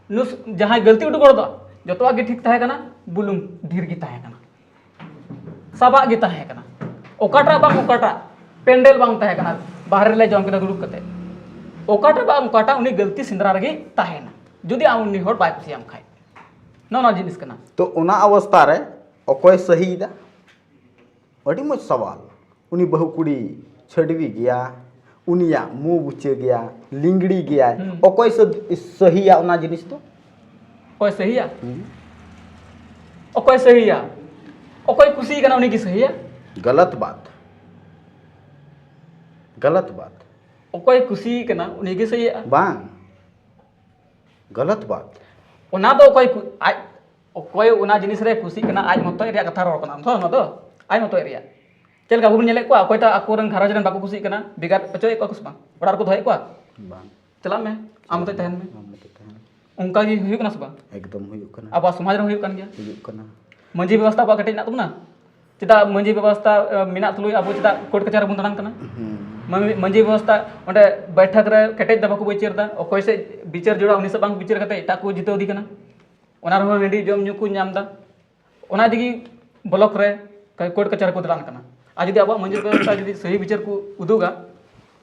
नुस जहां गलती उडु गोड़ दो जतवा गे ठीक ताहे कना बुलुंग ढेर गी ताहे कना सबा गी ताहे कना ओकाटा बांग ओकाटा पेंडल बांग ताहे कना बाहर ले जम के दुड़ुब कते ओकाटा बांग ओकाटा उनी गलती सिंदरा रे ताहे ना जुदी आम उनी होड़ बाय कुसियाम खाय ना जिनिस कना तो उना अवस्था रे अकोय सही दा अड़ी मज सवाल उनी बहु कुड़ी छड़वी गया उनिया मुंह बुचे गया लिंगड़ी गया अकोय सही या उना जिनिस तो ओय सही या ओकोय सही या ओकोय खुशी कना उनी की सही या गलत बात ओकोय खुशी कना उनी की सही या बांग गलत बात ओना दो ओकोय ओना जिनिस रे खुशी कना आज मतो एरिया कथा रोड कना तो ना दो आज मतो एरिया चल का बुन नेले को अकोयटा अकोरन घरज रन बाको खुशी कना बिगार पचोय को कुछ बा बड़ार को धोय को बांग चला में आम तो तहन में हम तो तहन उनका की हुई कना सबा एकदम हुई कना अब समाज रे हुई कन गया हुई कना मंजी व्यवस्था बा कटे ना तुम ना चिता मंजी व्यवस्था मिना तुलुय अब चिता कोर्ट कचहरी बुन दान कना मंजी व्यवस्था ओंडे बैठक रे कटेज दबा को बैचर दा ओकोय से बिचार जोड़ा उनी से बांग बिचार कते एटा को जितो दी कना ओना रो रेडी जम न्यू को नाम दा ओना दिगी ब्लॉक रे कोर्ट कचहरी को दान कना आज यदि अब मंजी व्यवस्था यदि सही बिचार को उदुगा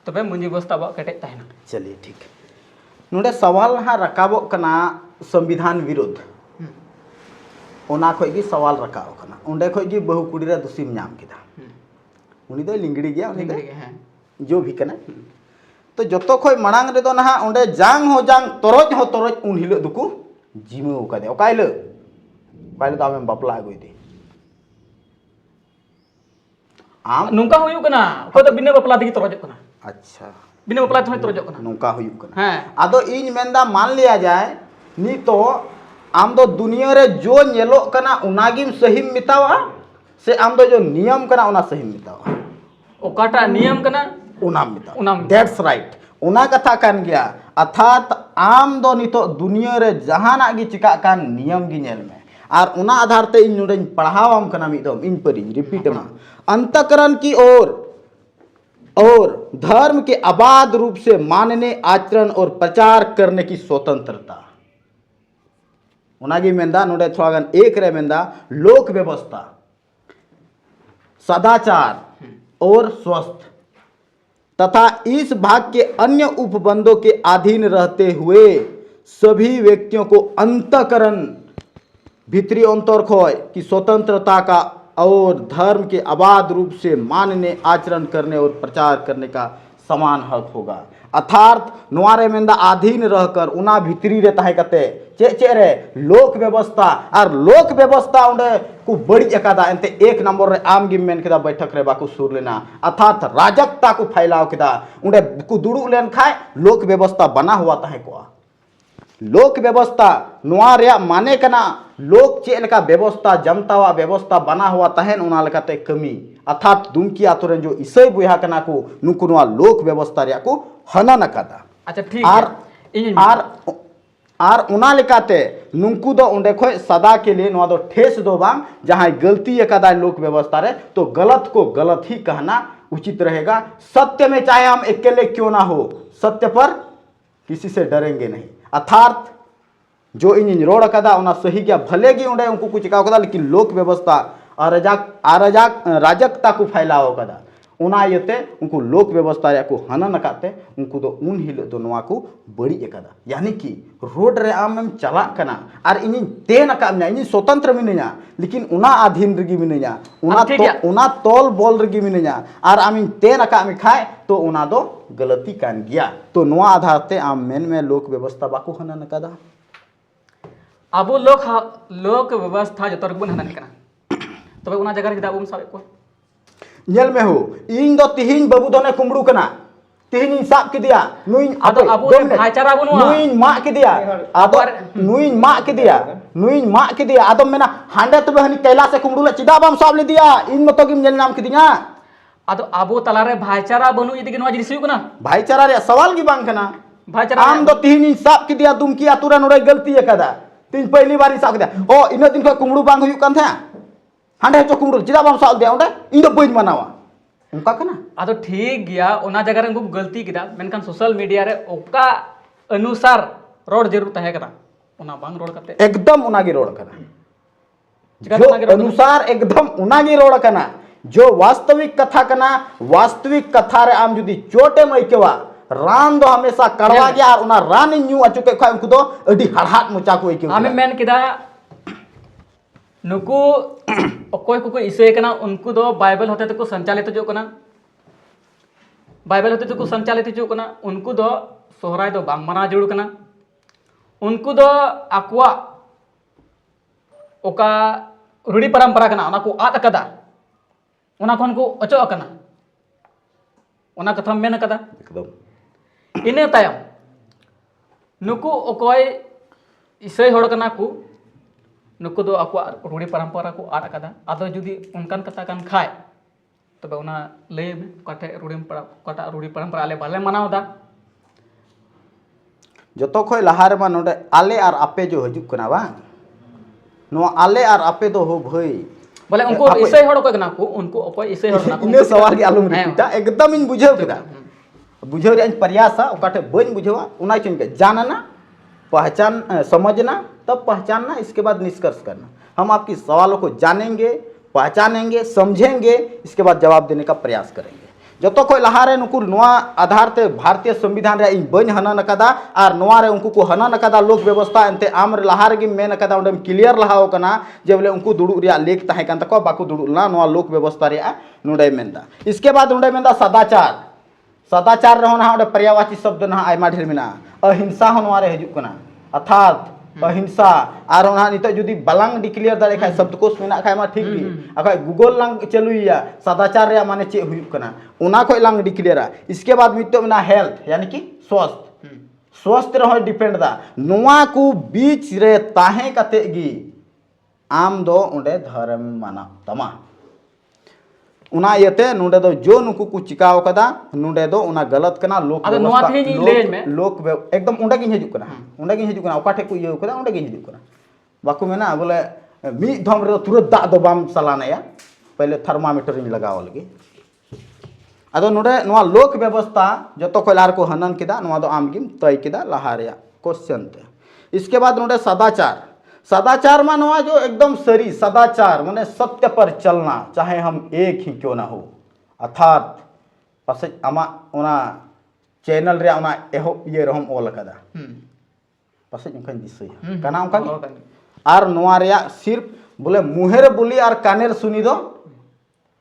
तबे मंजी व्यवस्था अब कटेज ताहेना चलिए ठीक नोडे सवाल हाँ रकाबो कना संविधान विरुद्ध ओना खोय गी सवाल रकाओ कना ओंडे खोय गी बहु कुड़ी रे दोषी नाम किदा उनी दो लिंगड़ी गया उनी दो जो भी कना तो जतो खोय मणांग रे दो ना ओंडे जांग हो तरोज उन हिलो दुकु जिमो कादे ओकाइलो तो आमें बापला अगुई दी आम नुका हुयु कना को तो बिना बापला दिगी तरोज कना अच्छा बिना बापला तो तरोज कना नौका हुई कना हां आदो इन मेंदा मान लिया जाए नी तो आम दो दुनिया रे जो नेलो कना उनागिम सही मितावा से आम दो जो नियम कना उना सही मितावा ओकाटा नियम कना उनाम मितावा दैट्स राइट उना कथा कान गया अर्थात आम दो नितो दुनिया रे जहाना गी चिका कान नियम गी नेल में और उना आधार ते इन नोडे पढ़ावाम कना मिदम इन परी रिपीट मा अंतकरण की और धर्म के अबाध रूप से मानने आचरण और प्रचार करने की स्वतंत्रता उनागी मेंदा नोडे थोड़ागन एक रे मेंदा लोक व्यवस्था सदाचार और स्वस्थ तथा इस भाग के अन्य उपबंधों के अधीन रहते हुए सभी व्यक्तियों को अंतकरण भीतरी अंतर खोय की स्वतंत्रता का और धर्म के अबाध रूप से मानने आचरण करने और प्रचार करने का समान हक होगा अर्थात नुआरे मेंदा अधीन रहकर उना भीतरी रहता है कते चे रे लोक व्यवस्था और लोक व्यवस्था उंडे को बड़ी एकादा एंते एक नंबर रे आम गिम मेन केदा बैठक रे बाकू सुर लेना अर्थात राजकता को फैलाव केदा उंडे को दुड़ू लेन खाए लोक व्यवस्था बना हुआ ताहे को लोक व्यवस्था नुआ रे माने कना लोक चे लेका व्यवस्था जमतावा व्यवस्था बना हुआ तहन उना लेकाते कमी अर्थात दुमकी आतुरन जो इसई बुया कना को नुकु नुआ लोक व्यवस्था रे को हना नकादा अच्छा ठीक आर उना लेकाते नुकु दो उंडे खोय सदा के लिए नुआ दो ठेस दो बांग जहां गलती एकादा लोक व्यवस्था रे तो गलत को गलत ही कहना उचित रहेगा सत्य में चाहे हम अकेले क्यों ना हो सत्य पर किसी से डरेंगे नहीं अर्थात जो इन रोड कदा उना सही गया भले की उंडे उनको कुछ चिकाव कदा लेकिन लोक व्यवस्था राजकता को फैलाओ कदा उना येते उनको लोक व्यवस्था रे को हना नकाते उनको दो उन हिल दो नवा को बड़ी एकदा यानी कि रोड रे आम चला कना और इन ते नका इन स्वतंत्र मिनया लेकिन उना अधीन रगी मिनया उना तोल बोल रगी मिनया और आम ते नका में खाए तो उना दो गलती कान गया तो नवा आधार ते आम मेन में लोक व्यवस्था बाको हना नकादा अब लोक व्यवस्था जो तरबुन हना कना तबे उना जगह रे दाबुम साबे को नेल में हो इन दो तिहिन बाबू दोने कुमड़ू कना तिहिनी साब किदिया नुई आदो अबो रे भाईचारा बनुआ नुई मा किदिया आदो नुई मा किदिया आदो मेना हांडे तबे हनी कैलाश से कुमड़ू ले चिदा बाम साब ले दिया इन मतो गिम जल नाम किदिया आदो अबो तलारे भाईचारा बनु इदि के नवा जिनिस हुई कना भाईचारा रे सवाल की बांग कना भाईचारा आम दो तिहिनी साब किदिया तुम की आतुरा नोड़े गलती एकदा तीन पहली बार साब किदिया ओ इन दिन को कुमड़ू बांग हुई कान था हांडे जो कुमड़ू चिदा बाम साब दिया ओंडे इन दो बइन मनावा उनका कना आदो ठीक गया ओना जगह रे उनको गलती किदा मेनखान सोशल मीडिया रे ओका अनुसार रोड जरूर तहे करा ओना बांग रोड करते एकदम उनागी रोड कना चिका जो उनागी रोड अनुसार एकदम उनागी रोड कना जो वास्तविक कथा कना वास्तविक कथा रे आम जुदी चोटे मैकेवा रान दो हमेशा कड़वा गया और उना रान न्यू अचुके खा उनको दो अडी हड़हाट मुचा को इके आमे मेन किदा नुकु अकोय कुको इसे कना उनको दो बाइबल होते तो संचालित जो कना बाइबल होते तो संचालित जो कना उनको दो सोहराय दो बांग मना जरूर कना उनको दो अक्वा ओका रूढ़ी परंपरा कना ओना को आद कदा ओना खन को अचो कना ओना कथा मेन कदा एकदम इने तायम नुकु अकोय इसे होड़ कना को नुकु दो अक्वा रूढ़ी परंपरा को आद कदा आदो जुदी उनकान कथा कान खाय तबे ओना लय में कटे रूढ़ी परंपरा आले बाले मनाव दा जतो खोय लहार मा नोडे आले और आपे जो हजुक कना बा नो आले और आपे दो हो भई बोले उनको इसे होड़ को कना को उनको अकोय इसे होड़ कना को इने सवाल के आलम रिपीटा एकदम इन बुझाव केदा बुझाव रे प्रयास ओकाटे बन बुझावा उना चिन के जानना पहचान समझना तब पहचानना इसके बाद निष्कर्ष करना हम आपकी सवालों को जानेंगे पहचानेंगे समझेंगे इसके बाद जवाब देने का प्रयास करेंगे जो कोई लहारे नुकुल नोआ आधार ते भारतीय संविधान रे बन हनन कदा और नोआ रे उनको को हनन कदा लोक व्यवस्था एंते आम रे लहार गे मेन कदा उडम क्लियर लहाओ कना जे बोले उनको दुडु रिया लेख ताहे कान तको बाकु दुडु ना नोआ लोक व्यवस्था रे नुडे मेंदा इसके बाद नुडे मेंदा सदाचार रहो ना पर्यावाची शब्द ना आयमा ढेर मेना अहिंसा हो नोआ रे हजु कना अर्थात अहिंसा और ना नित जुदी बलांग डिक्लेयर दारे खाय शब्दकोश मेना खाय मा ठीक भी अखाय गूगल लांग चलुइया सदाचार रे माने चे हुई कना उना कोई लांग डिक्लेयरा इसके बाद मितो मेना हेल्थ यानी कि स्वस्थ रहो डिपेंड दा नोआ को बीच रे ताहे कते गी आम दो उंडे धर्म माना तमा उना येते नुडे दो जो नुकु को चिकाव कदा नुडे दो उना गलत कना लोक लोक एकदम उंडे गिन हजु कना ओकाठे को इयो कदा उंडे गिन हजु कना बाकु मेना बोले मी धम रे तुरंत दा दो बाम चलानाया पहले थर्मामीटर इन लगाव लगे अदो नुडे नोआ लोक व्यवस्था जतो कोलार को हनन किदा नोआ दो आमगिम तय किदा लहारिया क्वेश्चन ते इसके बाद नुडे सदाचार मा नोआ जो एकदम सरी सदाचार माने सत्य पर चलना चाहे हम एक ही क्यों ना हो अर्थात पसे आमा ओना चैनल रे ओना एहो ये रहम ओल कदा पसे उनकन दिसय काना उनकन और नोआ रे सिर्फ बोले मुहेर बोली और कानेर सुनी दो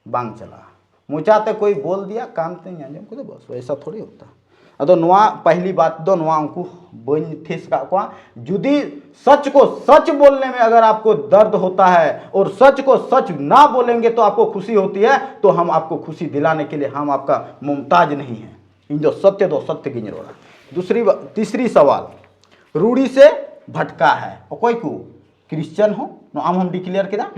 बांग चला मुचाते कोई बोल दिया कान ते अंजम को बस वैसा थोड़ी होता अदो नोआ पहली बात दो नोआ उनको बन ठेस का को जुदी सच को सच बोलने में अगर आपको दर्द होता है और सच को सच ना बोलेंगे तो आपको खुशी होती है तो हम आपको खुशी दिलाने के लिए हम आपका मुमताज नहीं है इन जो सत्य दो सत्य की निरोड़ा तीसरी सवाल रूढ़ी से भटका है कोई को क्रिश्चियन हो नो आम हम डिक्लेयर किदा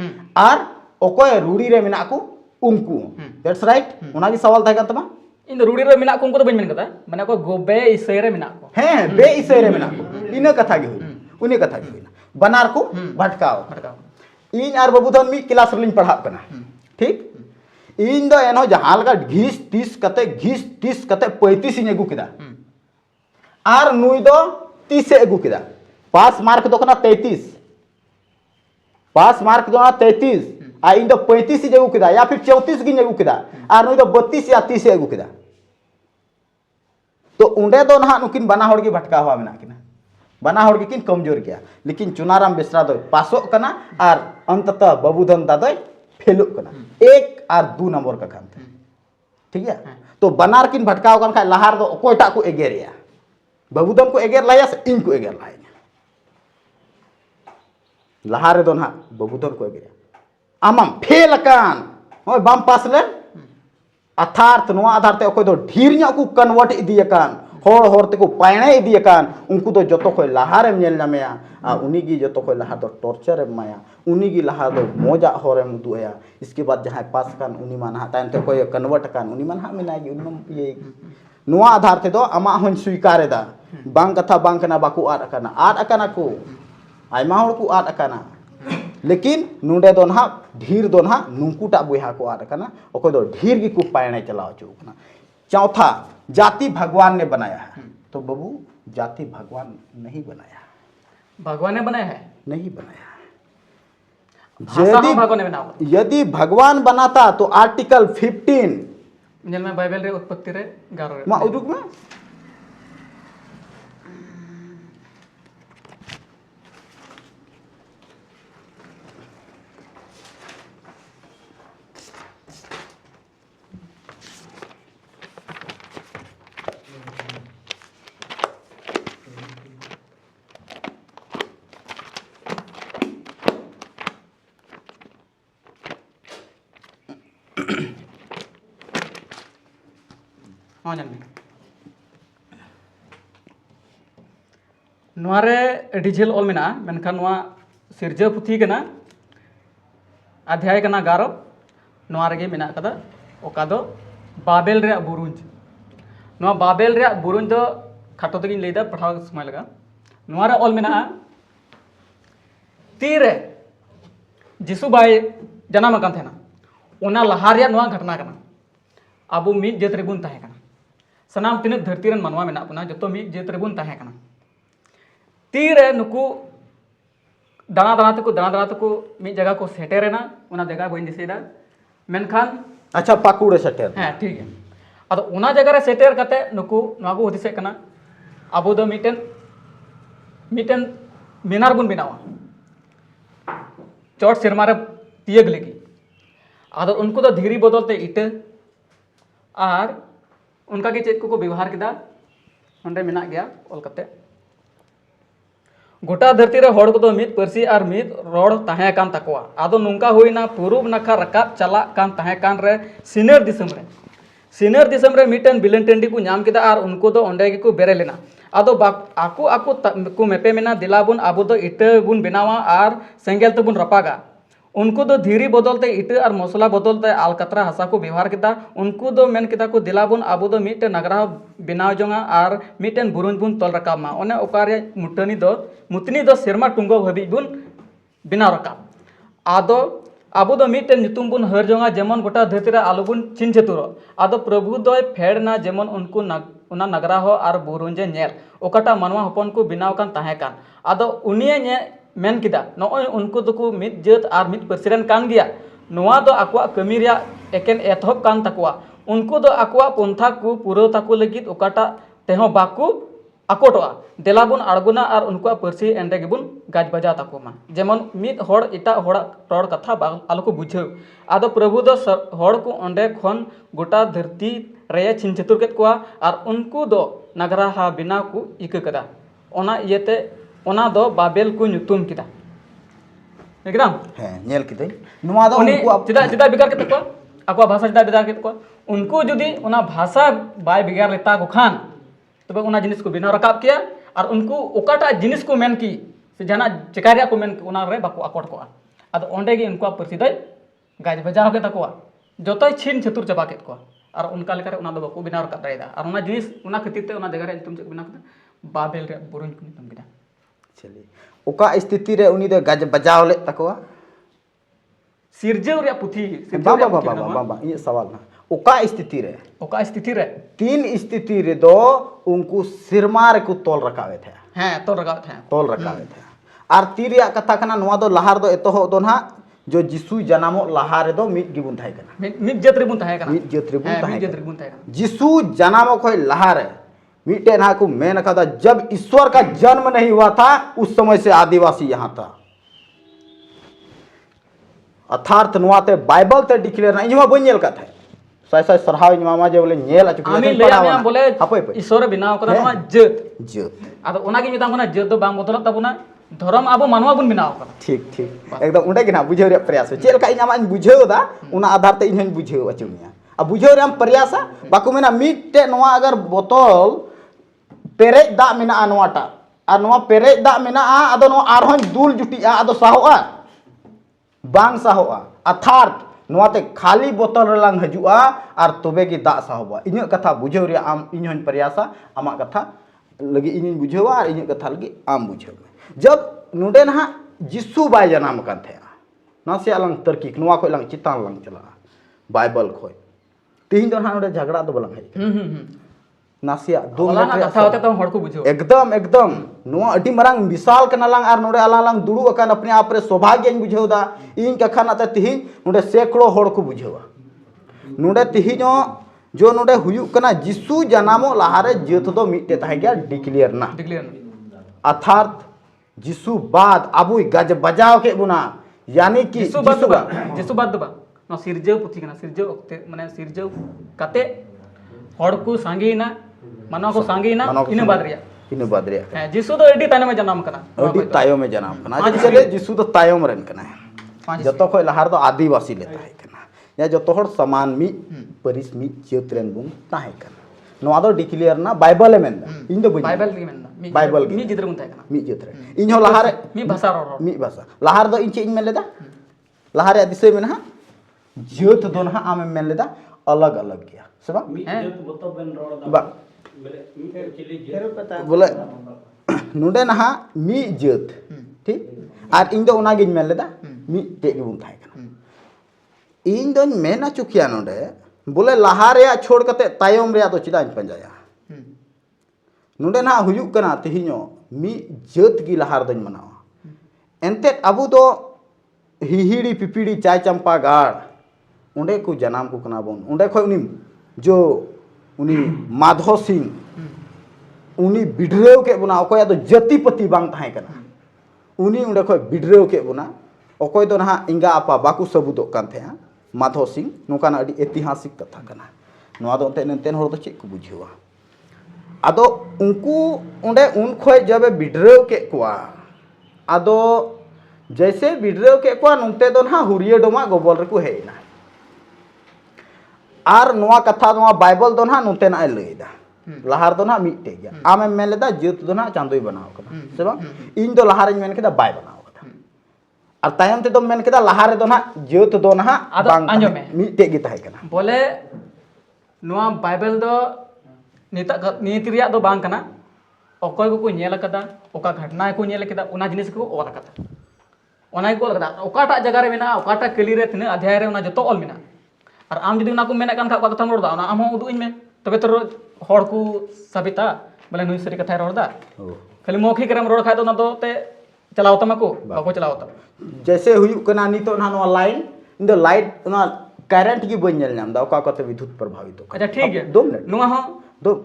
और ओकोय रूढ़ी रे मेना को उनको दैट्स राइट उना की सवाल था तमा इन रूढ़ी रे मेना को उनको तो बन मेन कदा माने को गोबे इसे रे मेना को हैं बे इसे रे मेना को इन कथा के हुई उन्हें कथा के हुई बनार को भटकाओ इन आर बबुधन मी क्लास लिंग पढ़ा कना ठीक इन दो एनो जहां लगा घिस 30 कते 35 इन एगु किदा आर नुई दो 30 से एगु किदा पास मार्क दो कना 33 पास मार्क दो ना 33 आ इन दो 35 से एगु किदा या फिर 34 गिन एगु किदा आर नुई दो 32 या 30 से एगु किदा तो उंडे दो ना नुकिन बना होड़ की भटका हुआ मेना किना बना होड़ किन कमजोर गया लेकिन चुनाराम बेसरा दो पासो कना और अंततः बबुधन दादो फेलो कना 1 और 2 नंबर का काम था ठीक है तो बनार किन भटकाव कन खा लहार दो कोयटा को एगेरिया बबुधन को एगेर लाया से इन को एगेर लाया लहारे दो ना बबुधन को एगेरिया आमम फेल कान होय बाम पास ले अर्थात नोआ आधार ते अकोय दो ढेर ᱧᱚᱜ को कन्वर्ट इदी अकान होर होर ते को पायणे इदी अकान उनको तो जतो कोई लहार एम नेल नामेया आ उनी की जतो कोई लहार दो टॉर्चर एम माया उनी की लहार दो मोजा होर एम दुया इसके बाद जहां पास कान उनी मान हा तान ते कोई कन्वर्ट कान उनी मान हा मिनागी उनी ये नोआ आधार ते दो अमा होन स्वीकार दा बांग कथा बांग कना बाकू आद अकाना को आयमा होर को आद अकाना लेकिन नुडे दो ना ढेर दो ना नुकुटा बुहा को आद अकाना ओको दो ढेर की को पायणे चलाओ चुकना चौथा जाति भगवान ने बनाया है तो बाबू जाति भगवान नहीं बनाया भगवान ने बनाया है नहीं बनाया भाषा हम भगवान ने बनाया यदि भगवान बनाता तो आर्टिकल 15 जेल में बाइबल रे उत्पत्ति रे 11 मा उदुक में हाँ जान नोआरे अडी झेल ऑल मेना मेनखान नोआ सिरजा पुथी कना अध्याय कना 11 नोआ रेगे मेना कदा ओका दो बाबेल रे बुरुंज नोआ बाबेल रे बुरुंज दो खाटो तगिन लेदा पढ़ाव समय लगा नोआ रे ऑल मेना तीरे जिसु बाय जन्म अकान थेना ओना लहारिया नोआ घटना कना अब मिद जेत रेबुन ताहे कना सनाम तीन धरती रन मनवा मेना पुना जतो मिद जेत रेबुन ताहे कना तीरे नुकु दाना दाना तको मिद जगह को सेटेरेना ओना जगह बइन दिसेदा मेनखान अच्छा पाकुड़े सेटेर हाँ ठीक है अद ओना जगह रे सेटेर कते नुकु नवा को हदिसे कना अब दो मिटन मिनार बुन बनावा चोट सिरमा रे तियग लेगी आदो उनको तो धीरी बदलते इट और उनका के चेक को व्यवहार किया अंडे मेना गया ऑल कते गोटा धरती रे होड़ को तो मित परसी और मित रोड ताहे कान तकवा आदो नुंका होइना पूर्व नखा रकाब चला कान ताहे कान रे सीनियर दिसम रे मिटन बिलन टेंडी को नाम किदा और उनको तो अंडे के को बेरे लेना आदो आकु आकु को मेपे मेना दिलाबुन आबो तो इट बुन बनावा और सेंगेल तो बुन रपागा उनको दो धीरी बदलते इट और मसला बदलते आलकतरा हसा को व्यवहार किया उनको दो मेन किदा को दिलाबुन आबो दो मिटे नगरा बनाव जोंगा और मिटेन बुरुंज बुन तल रकाब मा ओने ओकारे मुतनी दो सेरमा टुंगो हबी बुन बनाव रकाब आदो आबो दो मिटेन नितुम बुन हर जोंगा जेमन गोटा धरती रे आलो बुन चिन चतुरो आदो प्रभु दोय फेड़ना जेमन उनको उना नगरा हो और बुरुंजे नेल ओकाटा मनवा हपन को बनाव कान ताहे कान आदो उनिये ने मेन किदा नॉय उनको तो मिद जेत और मिद परसिरन कान गया नोआ दो आकुआ कमी रिया एकेन एथहब कान तकुआ उनको दो आकुआ पंथा को पूरा ताको लगित ओकाटा तेहो बाकू आकोटोआ देलाबुन आड़गुना और उनको परसी एंडे गेबुन गाज बजा ताकोमा जेमन मिद होड़ इटा होड़ा रोड़ कथा आलो को बुझाव आदो प्रभु दो होड़ को अंडे खन गोटा धरती रे छिन चतुर केत कोआ और उनको दो नगरा हा बिना को इक कदा ओना इयते ओना दो बाबेल को नुतुम किदा एकदम है नेल किदे नुआ दो उनको चिदा बिगार केत को आको भाषा चिदा बिगार केत को उनको जदी ओना भाषा बाय बिगार लेता को खान तबे ओना जिनिस को बिना रकाब किया और उनको ओकाटा जिनिस को मेन की से जाना चिकारिया को मेन ओना रे बाको आकोट को आदो ओंडे गे उनको परसिदै गाज बजाव के तको जोतय छिन चतुर चबा केत को और उनका लेकर ओना दो बाको बिना रकाब दायदा और ओना जिनिस ओना खतिर ते ओना जगह रे तुम चेक बिना बाबेल रे बुरुंज को तुम बिना चलिए ओका स्थिति रे उनी दो गज बजाव ले तकवा सिरजेव रे पुथी बाबा ये सवाल ना ओका स्थिति रे तीन स्थिति रे दो उनको सिरमार को तोल रखावे थे हां तोल रखावे थे और तीरिया कथा कना नोआ दो लहार दो एतो दो ना जो जिसु जनामो लहार दो मिद गिबुन थाय कना मिद जत रिबुन थाय कना मिद जत रिबुन थाय कना जिसु जनामो खोय लहार मिटे ना को मैंने कहा था जब ईश्वर का जन्म नहीं हुआ था उस समय से आदिवासी यहां था अर्थात नुआते बाइबल ते डिक्लेयर ना इमा बनेल का था साय साय सरहाव मामा जे बोले नेल अचु आमी लेया बोले ईश्वर बिनाव करा मा जत आदो ओना के मिताम कना जत दो बांग बदलत ताबुना धर्म आबो मानवा बुन बिनाव करा ठीक एकदम उंडे के ना बुझेव रे प्रयास चेल का इनामा बुझेव दा उना आधार ते इनहन बुझेव अचुनिया अब बुझे रे हम प्रयासा बाको मेना मिट्टे नवा अगर बोतल पेरे दा मेना नवाटा और नवा पेरे दा मेना आदो नवा आरहन दुल जुटिया आदो साहोआ बांग साहोआ अर्थात नवाते खाली बोतल रलांग हजुआ और तबे की दा साहोबा इन कथा बुझे रे आम इन हन प्रयासा आमा कथा लगी इन बुझेवा और इन कथा लगी आम बुझे जब नुडे ना जिसु बाय जनाम कान थे नासे अलंग तर्किक नवा को लंग चितान लंग चला बाइबल खोय तीन दो नुडे झगड़ा दो बलंग है नासिया दो ओला ना कथा होते तो हड़ को बुझो एकदम एकदम नुआ अडी मरांग मिसाल कनालांग आर नुडे अलालांग दुडू अकान अपने आप रे सौभाग्य बुझेवदा इन कखाना ते तिहिन नुडे सैकड़ों हड़ को बुझेवा नुडे तिहिनो जो नुडे हुयु कना जिसु जनामो लहारे जेत दो मिटे ताहे गया डिक्लेयर ना अर्थात जिसु बाद अबुई गज बजाव के बुना यानी कि जिसु बाद दो बा न सिरजेव पुथी कना सिरजेव ओक्ते माने सिरजेव काते हड़ को सांगीना मानव को सांगीना इन बाद रिया जिसु तो एडी ताने में जन्म कना एडी तायो में जन्म कना चले जिसु तो तायो में रन कना जतो खय लहार दो आदिवासी लेता है कना या जतो हड़ समान मी परिस मी चेतरेन बुन ताहे कना नोआ दो डिक्लेयर ना बाइबल में इन दो बाइबल की में बाइबल मी जिद्र बुन ताहे कना मी जिद्र इन हो लहार मी भाषा रो मी भाषा लहार दो इन चे इन में लेदा लहार दिसे में ना जेत दो ना आम में लेदा अलग अलग गया सबा बोले नुडे ना मी जेत ठीक और इन दो उना गिन में लेदा मी टे बुन थाय कना इन दो मेना चुकिया नुडे बोले लहार या छोड़ कते तायम रे तो चिदा पंजाया नुडे ना हुयुक कना तिहिनो मी जेत की लहार दो मनावा एनते अबु दो हिहिड़ी पिपिड़ी चाय चंपा गाड़ उंडे को जनाम को कना बोन उंडे खय उनी जो उनी माधव सिंह उनी बिडरेव के बुना ओकोय दो जतिपति बांग ताहे कना उनी उंडे खय बिडरेव के बुना ओकोय दो ना इंगा आपा बाकु सबूत कान थे माधव सिंह नोकाना अडी ऐतिहासिक कथा कना नोआ दो तेन हर दो चेक को बुझेवा आदो उनको उंडे उन खय जब बिडरेव के कोआ आदो जैसे बिडरेव के कोआ नुते दो ना हुरिये डोमा गोबल रे को हेना आर नोआ कथा नोआ बाइबल दो ना नुते ना लैदा लहार दो ना मिटे गया आमे मेन लेदा जेत दो ना चांदोई बनाव कना से बा इन दो लहार मेन केदा बाय बनाव कदा और तायम ते दो मेन केदा लहार दो ना जेत दो ना बांग मिटे गे ताहे कना बोले नोआ बाइबल दो नीति रिया दो बांग कना ओकोय को नेल कदा ओका घटना को नेल कदा उना जिनिस को ओल कदा ओना को कदा ओकाटा जगह रे मेना ओकाटा कली रे तिना अध्याय रे उना जतो ऑल मेना और आम जुदी उना को मेना कान खा कथा रोदा उना आम उदु इन में तबे तो हड़ को सबिता बोले नुई सरी कथा रोदा खाली मौखिक रम रोड खाय तो ना तो ते चलाओ तमा को बाको चलाओ त जैसे हुयु कना नितो ना no line in the light ना करंट की बन जल नाम दा ओका कते विद्युत प्रभावित अच्छा ठीक है 2 मिनट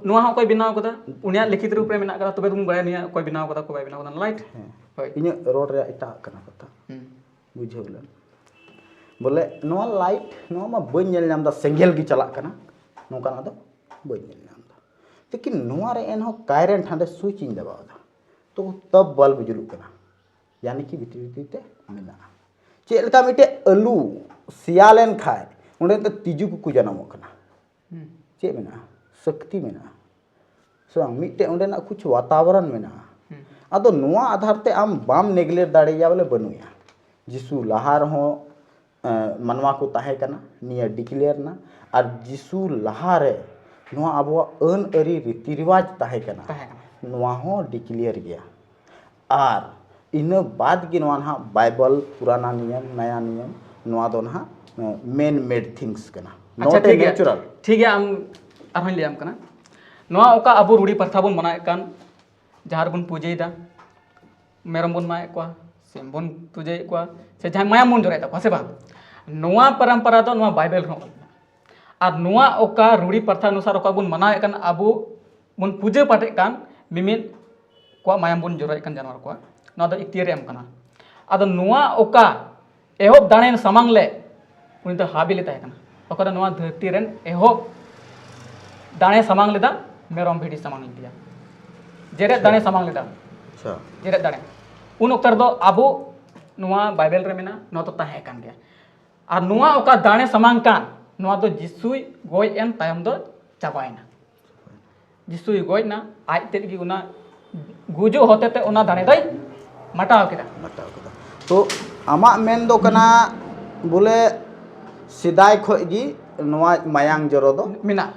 नुआ हो कोई बिनाव कदा उनिया लिखित रूप रे मेना कदा तबे तुम बड़े निया कोई बिनाव कदा को बाय बिनाव कदा लाइट इन रोड रे इटा कना कथा बुझेवला बोले नो लाइट नो मा बन जल नाम दा सेंगेल की चला कना नोका ना दो बन जल नाम दा लेकिन नोआ रे एन हो करंट हांडे स्विच इन दबा दा तो तब बल्ब जुलु कना यानी कि बिटी ते मेना चे लका मिटे अलू सियालेन खाय उंडे ते तिजु को जन्मो कना चे मेना शक्ति मेना संग मिटे उंडे ना कुछ वातावरण मेना अदो नोआ आधार ते आम बाम नेगलेट दाड़े या बोले बनुया जिसु लहार हो मनवा को ताहे कना निया डिक्लेयर ना और जिसु लहारे नोआ अबो अन अरी रीति रिवाज ताहे कना नोआ हो डिक्लेयर गया और इन बाद की नोआ ना बाइबल पुराना नियम नया नियम नोआ दो ना मेन मेड थिंग्स कना नॉट ए नेचुरल ठीक है हम अरहन लियाम कना नोआ ओका अबो रूढ़ी प्रथा बन मनाए कान जहार बन पूजेदा मेरम बन माए को सिम बन पूजे को से जहां मायाम बन जोराय ता से बा नोआ परंपरा दो नोआ बाइबल हो और नोआ ओका रूढ़ी प्रथा अनुसार ओका बन मनाए कान अबो बन पूजे पाटे कान मिमिन को मायाम बन जोराय कान जानवर को नोआ दो इक्तियर एम कना आदो नोआ ओका एहोब दाणेन समांग ले उनी तो हाबिले ताहे कना ओका नोआ धरती रेन एहोब दाणे समांग लेदा मेरम भिडी समांग लिया जेरे दाणे समांग लेदा अच्छा जेरे दाणे उन ओक्तर दो आबो नोआ बाइबल रे मेना नो तो ताहे कान गया और नोआ ओका दाणे समांग कान नवा दो जिसुई गoj एन तायम दो चाबायना जिसुई गoj ना आज तेल की उना गुजो होते ते उना दाने दई मटाव केदा मटाव केदा तो आमा मेन दो कना बोले सिदाय खोगी नवा मायांग जरो दो मिना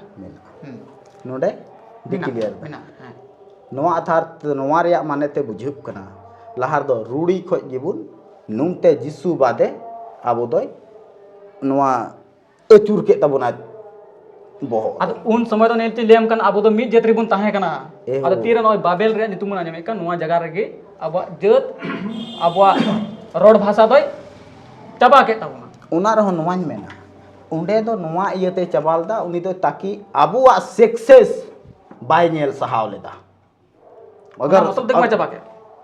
नोडे डिक्लियर मिना नवा आधार नवा रिया माने ते बुझुप कना लहार दो रूड़ी खोज गिबुन नुमते जिसु बादे आबो दोय नवा अचुर के तबना बोहो अद उन समय तो नेलती लेम कन आबो दो मिद जेत रिबुन ताहे कना अद तीर नय बाबेल रे नितुमन आने कन नवा जगह रे आबो जेत आबो रोड भाषा दोय चाबा के तबना उना रहो नवाñ मेना उंडे दो नवा इयते चबालदा उनी दो ताकि आबुआ सक्सेस बाय नेल सहाव लेदा अगर मतलब देख मा चाबा के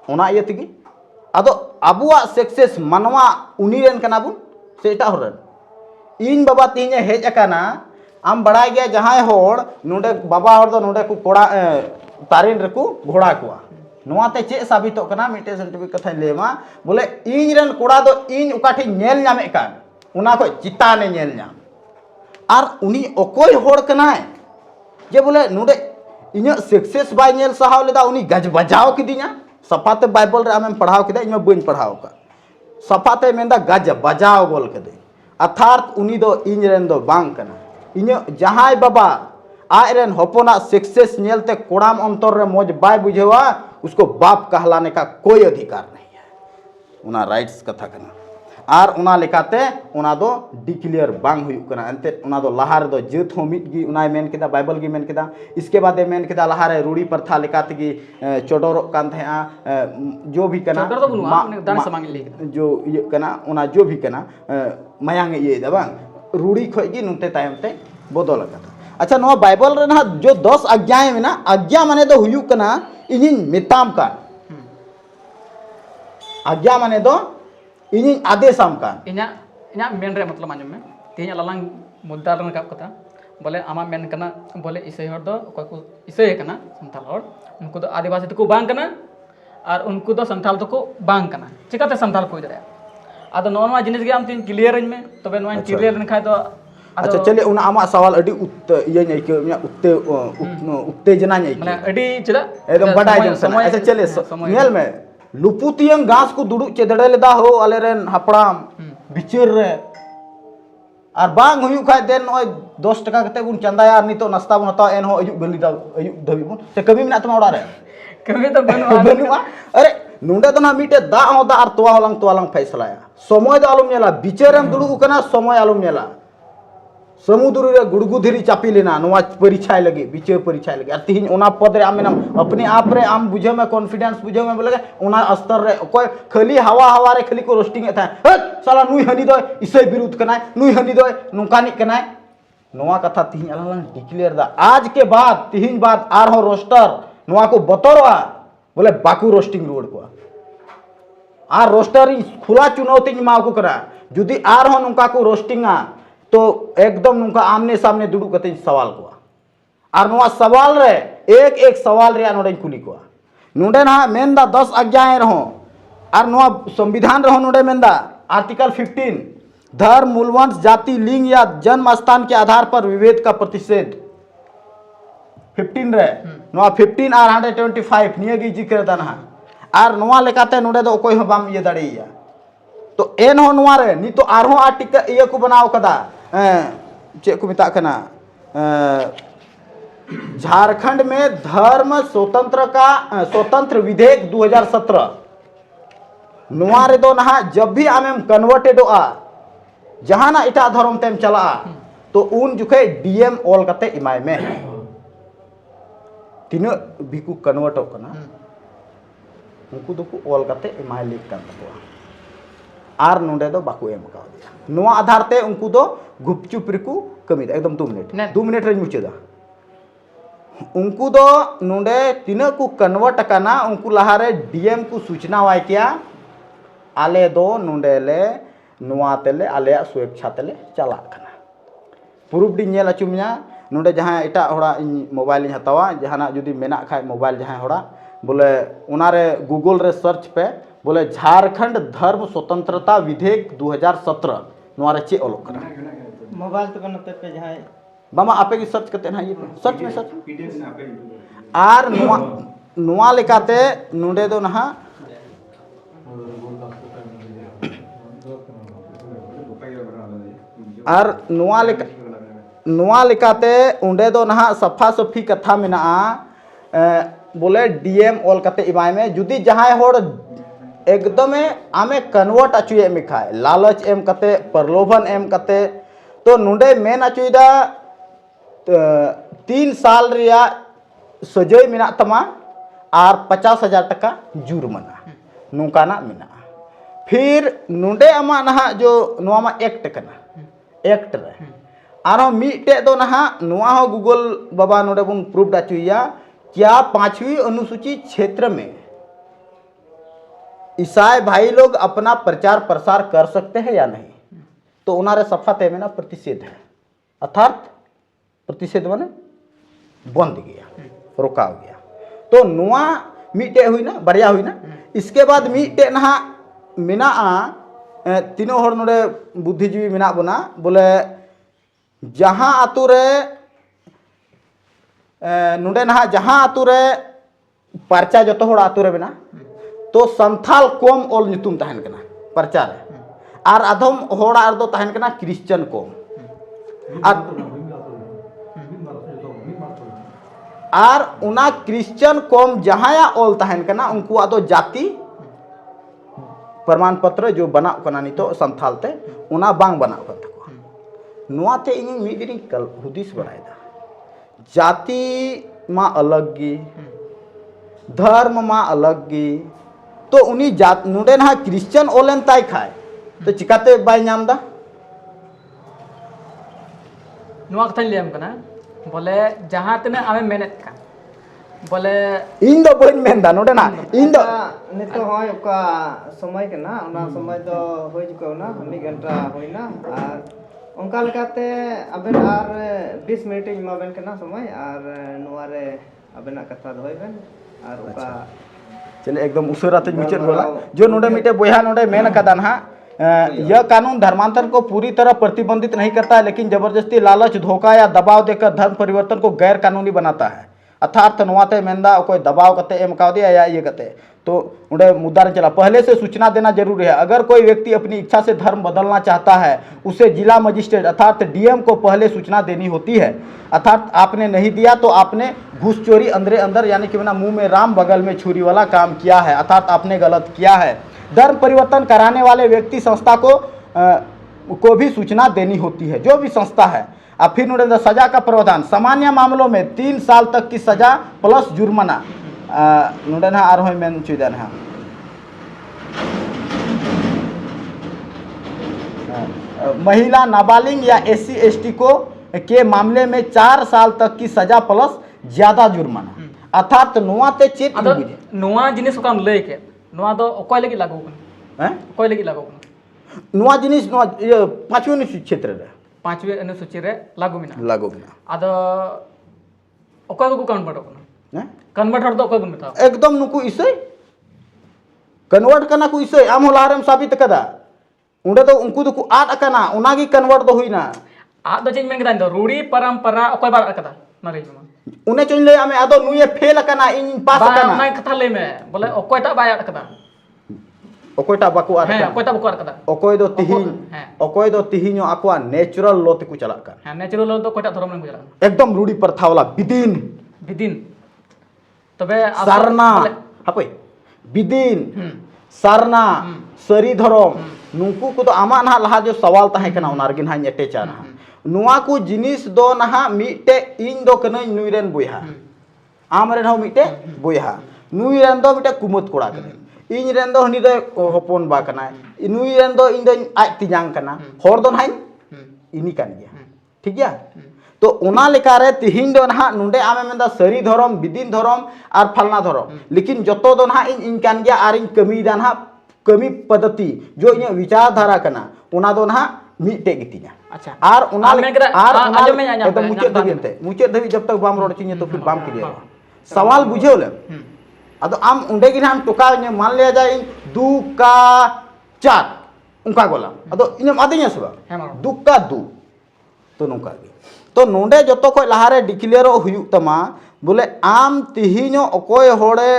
उना इयतिगी आदो आबुआ सक्सेस मानवा उनी रेन कना बुन से एटा होरन इन बाबा तीने हेज अकाना आम बड़ाय गया जहां होड़ नोडे बाबा होड़ दो नोडे को कोड़ा तारिन रेकु घोड़ा कुआ नोआते चे साबितो कना मिटे सर्टिफिकेट कथा लेमा बोले इन रेन कोड़ा दो इन उकाठी नेल नामे कान उना को चिताने नेल नाम आर उनी ओकोय होड़ कनाय जे बोले नोडे इन्या सक्सेस बाय नेल सहाव लेदा उनी गज बजाव किदिया सफाते बाइबल रे आमें पढ़ाव किदा इमा बइन पढ़ाव का सफाते मेंदा गज बजाव गोल कदे अर्थात उनी दो इन रेन दो बांग कना इन्या जहाय बाबा आयरन होपोना सक्सेस नेलते कोड़ाम अंतर रे मौज बाय बुझेवा उसको बाप कहलाने का कोई अधिकार नहीं है उना राइट्स कथा कना आर उना लेकाते उना दो डिक्लेयर बांग हुई कना अंते उना दो लहार दो जेत हो मिट गी उना मेन केदा बाइबल गी मेन केदा इसके बाद मेन केदा लहारे रूढ़ी प्रथा लेकाते गी चोडोर कान थे जो भी कना चोडोर दो बुनुआ दान समांग ले जो ये कना उना जो भी कना मायांग ये दा बांग रूढ़ी खोगी नुते तायम ते बदल कथा अच्छा नो बाइबल रे ना जो 10 आज्ञाएं में ना आज्ञा माने दो हुयु कना इनिन मिताम का आज्ञा माने दो इनिन आदेशम का इना इना मेन रे मतलब आंजम में तेज ललांग मुद्दा रन का कथा बोले आमा मेन कना बोले इसे हर दो कोई को इसे कना संथाल हर उनको दो आदिवासी तो को बांग कना और उनको दो संथाल तो को बांग कना चिकाते संथाल को दरे आदो नॉर्मल जिनिस गे आम तीन क्लियर इन में तबे नोन क्लियर न खाय तो अच्छा चलिए उना आमा सवाल अडी ये नहीं के उत्तेजना नहीं माने अडी चला एकदम बड़ा जन समय अच्छा चलिए नेल में लुपुतियंग घास को दुडु चेदड़े लेदा हो आले रेन हपड़ाम बिचर रे आर बांग हुयु खाय देन ओय 10 टका कते बुन चंदाया आर नितो नाश्ता बुन हता एन हो अयु गली दा अयु धबी बुन से कमी में तमा ओड़ा रे कमी तो बनुआ अरे नुंडे तो ना मिटे दा हो दा आर तोवालंग फैसलाया समय दो आलम नेला बिचरम दुडु कना समय आलम नेला समुद्र रे गुड़गु धीरी चापी लेना नवा परीक्षा लगे विचय परीक्षा लगे और तीन ओना पद रे आम अपने आप रे आम बुझे में कॉन्फिडेंस बुझे में बोले ओना स्तर रे कोई खाली हवा रे खाली को रोस्टिंग था साला नुई हनी दो इसे विरुद्ध कनाय नुई हनी दो नुकानी कनाय नवा कथा तीन अलग डिक्लेयर दा आज के बाद तीन बाद आर हो रोस्टर नवा को बतरवा बोले बाकू रोस्टिंग रोड को आर रोस्टर खुला चुनौती मा को करा जुदी आर हो नुका को रोस्टिंगा तो एकदम नुका आमने सामने दुडू कते सवाल को आर नुआ सवाल रे एक सवाल रे नोडे कुली को नोडे ना मेंदा 10 आज्ञाएं रहो आर नुआ संविधान रहो नोडे मेंदा आर्टिकल 15 धर्म मूलवंश जाति लिंग या जन्म स्थान के आधार पर विभेद का प्रतिषेध 15 रे नुआ 15 आर 125 निये गी जिक्र दाना आर नुआ लेकाते नोडे दो कोई बाम ये दड़ेया तो एन हो नुआ रे नी तो आर हो आर्टिकल ये को बनाव कदा चे को मिता कना झारखंड में धर्म स्वतंत्र विधेयक 2017 नुआ रे दो ना जब भी आमेम कन्वर्टेड आ जहां ना इटा धर्म तेम चला तो उन जुखे डीएम ऑल कते इमाय में तीन बिकु कन्वर्ट कना उनको दो को ऑल कते इमाय लिख कर तको आर नोडे दो बाकू एम का नुआ आधार ते उनको दो गुपचुप रिकु कमी एकदम 2 मिनट रे मुचेदा उनको दो नोडे तीन को कन्वर्ट करना उनको लहारे डीएम को सूचना वाय किया आले दो नोडे ले नुआ तेले आले स्वेच्छा तेले चला कना प्रूफ डी नेल अचुमिया नोडे जहां एटा होड़ा मोबाइल इन हतावा जहाना जुदी मेना खाय मोबाइल जहां होड़ा बोले उनारे गूगल रे सर्च पे बोले झारखंड धर्म स्वतंत्रता विधेयक 2017 नुआ रे चे ओलोक करा मोबाइल तो बनते पे जहाँ बामा आपे की सर्च करते हैं ये सर्च में सर्च आर नुआ लेकाते नुडे दो नहा आर नुआ लेकाते उंडे दो नहा सफा सफी कथा मेना बोले डीएम ऑल कते इमाय में जुदी जहां होड़ एकदम आमे कन्वर्ट अचुए में खाए लालच एम कते प्रलोभन एम कते तो नुडे मेन अचुदा 3 साल रिया सजय मेना तमा और 50,000 टका जुर्माना नुकाना मेना फिर नुडे अमा नहा जो नुआमा एक्ट कना एक्ट रे आरो मीटे दो नहा नुआ हो गूगल बाबा नुडे बुन प्रूफ दाचुया क्या 5वीं अनुसूची क्षेत्र में ईसाई भाई लोग अपना प्रचार प्रसार कर सकते हैं या नहीं तो उनारे सफा ते में ना प्रतिषेध है अर्थात प्रतिषेध माने बंद गया रोका गया तो नुआ मीटे हुई ना बढ़िया हुई ना इसके बाद मीटे नहा मिना तीनों हर नोडे बुद्धिजीवी मिना बना बोले जहां आतु रे नुडे नहा जहां आतु रे परचा जो हड़ आतु रे बना तो संथाल कोम ऑल नितुम तहन कना परचा रे और अधम होड़ा दो तहन कना क्रिश्चियन कोम और उना क्रिश्चियन कोम जहाया ऑल तहन कना उनको दो जाति प्रमाण पत्र जो बना कना नितो संथाल ते उना बांग बना कन तको नुआ ते इन मिदिन कल हुदिस बनायदा जाति मा अलग गी धर्म मा अलग गी तो उनी जात नुडे ना क्रिश्चियन ओलेन ताई खाए तो चिकाते बाय नामदा नुआ कथा लेम कना बोले जहां तने आमे मेहनत का बोले इन दो बइन मेंदा नुडे ना इन दो नितो होय का समय के ना उना समय तो होय जुको ना 1 घंटा होइना और उनका लेकाते अबेन आर 20 मिनट इमाबेन के ना समय और नुआरे अबेना कथा होय बेन और उका चले एकदम उसराते मुचेत बोला जो नोडे मिटे बोया नोडे मेन कदा ना यह कानून धर्मांतरण को पूरी तरह प्रतिबंधित नहीं करता है लेकिन जबरदस्ती लालच धोखा या दबाव देकर धर्म परिवर्तन को गैर कानूनी बनाता है अर्थात नुआते मेंदा कोई दबाव करते एम का दिया या ये करते तो उन्हें मुद्दा नहीं चला पहले से सूचना देना जरूरी है अगर कोई व्यक्ति अपनी इच्छा से धर्म बदलना चाहता है उसे जिला मजिस्ट्रेट अर्थात डीएम को पहले सूचना देनी होती है अर्थात आपने नहीं दिया तो आपने घूस चोरी अंदर अंदर यानी कि बिना मुंह में राम बगल में छुरी वाला काम किया है अर्थात आपने गलत किया है धर्म परिवर्तन कराने वाले व्यक्ति संस्था को भी सूचना देनी होती है जो भी संस्था है अब फिर उन्होंने सजा का प्रावधान सामान्य मामलों में 3 साल तक की सजा प्लस जुर्माना नुडना आरोह मेन चुदन है महिला नाबालिग या SC ST को के मामले में 4 साल तक की सजा प्लस ज्यादा जुर्माना अर्थात नुआते चेत नुआ जिनिस काम ले के नुआ दो कोई लगी लागू कन हैं कोई लगी लागू कन नुआ जिनिस नुआ 5वीं अनुसूची क्षेत्र रे 5वीं अनुसूची रे लागू मिना आदो ओका को कन्वर्ट कन हैं कन्वर्ट हर दो ओका को मिता एकदम नुकु इसै कन्वर्ट कना को इसै आम होलारम साबित कदा उंडे तो उनको तो आद अकना उनागी कन्वर्ट दो हुइना आद दो चेंज मेन कदा रूढ़ी परंपरा ओका बार अकदा नरे उन्हें चोन ले आमे आदो नुये फेल अकना इन पास अकना मैं कथा ले में बोले ओकोयटा बाय अकदा ओकोयटा बाको अकदा हां ओकोयटा बाको अकदा ओकोय दो तिहिन आकवा नेचुरल लो ते को चला कर हां नेचुरल लो तो कोयटा धर्म में गुजरा एकदम रूढ़ी प्रथा वाला विदिन तबे सरना हापे विदिन सरना सरी धर्म नुकु को तो आमा ना लहा जो सवाल ताहे कना उनारगिन हा नेटे चाना नुआ को जिनिस दो नहा मिटे इन दो कने नुइरेन बोया आमरेन हो मिटे बोया नुइरेन दो मिटे कुमत कोड़ा कने इन रेन दो हनी दो होपन बा कना नुइरेन दो इन दो आज तिजांग कना होर दो हाई इनी कान गया ठीक गया तो उना लेकारे तिहिन दो नहा नुंडे आमे मेंदा सरी धर्म विदिन धर्म और फलना धर्म लेकिन जतो दो नहा इन कान गया आर इन कमी दा नहा कमी पद्धति जो इन विचारधारा कना उना दो नहा मिटे गितिया अच्छा आर उना आजो में जाना एकदम मुचे धबी जब तक बाम रोड चिन्ह तो फिर बाम क्लियर सवाल बुझे ले अदो आम उंडे गिन हम टोका ने मान लिया जाए 2 का 4 उनका गोला अदो इन आदिया सब 2 का 2 तो नौका गे तो नोंडे जतो को लहारे डिक्लेयर हुयुग तमा बोले आम तिहिनो अकोय होड़े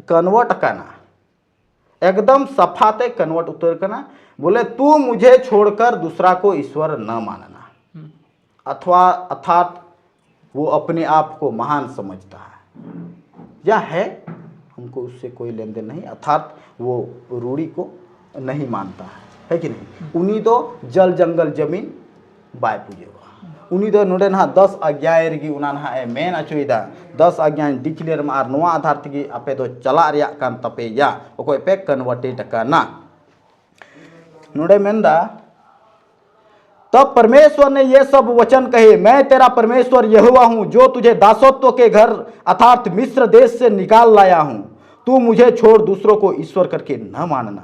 कन्वर्ट करना एकदम सफाते कन्वर्ट उतर करना बोले तू मुझे छोड़कर दूसरा को ईश्वर न मानना अथवा अर्थात वो अपने आप को महान समझता है या है हमको उससे कोई लेन देन नहीं अर्थात वो रूढ़ी को नहीं मानता है कि नहीं उन्हीं तो जल जंगल जमीन बाय पूजे उन्हीं दो नोडे ना 10 आज्ञा रगी उना ना मेन अचुदा 10 आज्ञा डिक्लेयर में और नोआ आधार तगी आपे दो चला रिया कान तपे या ओको पे कन्वर्टेड करना नोडे मेंदा तब परमेश्वर ने ये सब वचन कहे मैं तेरा परमेश्वर यहोवा हूँ जो तुझे दासत्व के घर अर्थात मिस्र देश से निकाल लाया हूँ तू मुझे छोड़ दूसरों को ईश्वर करके न मानना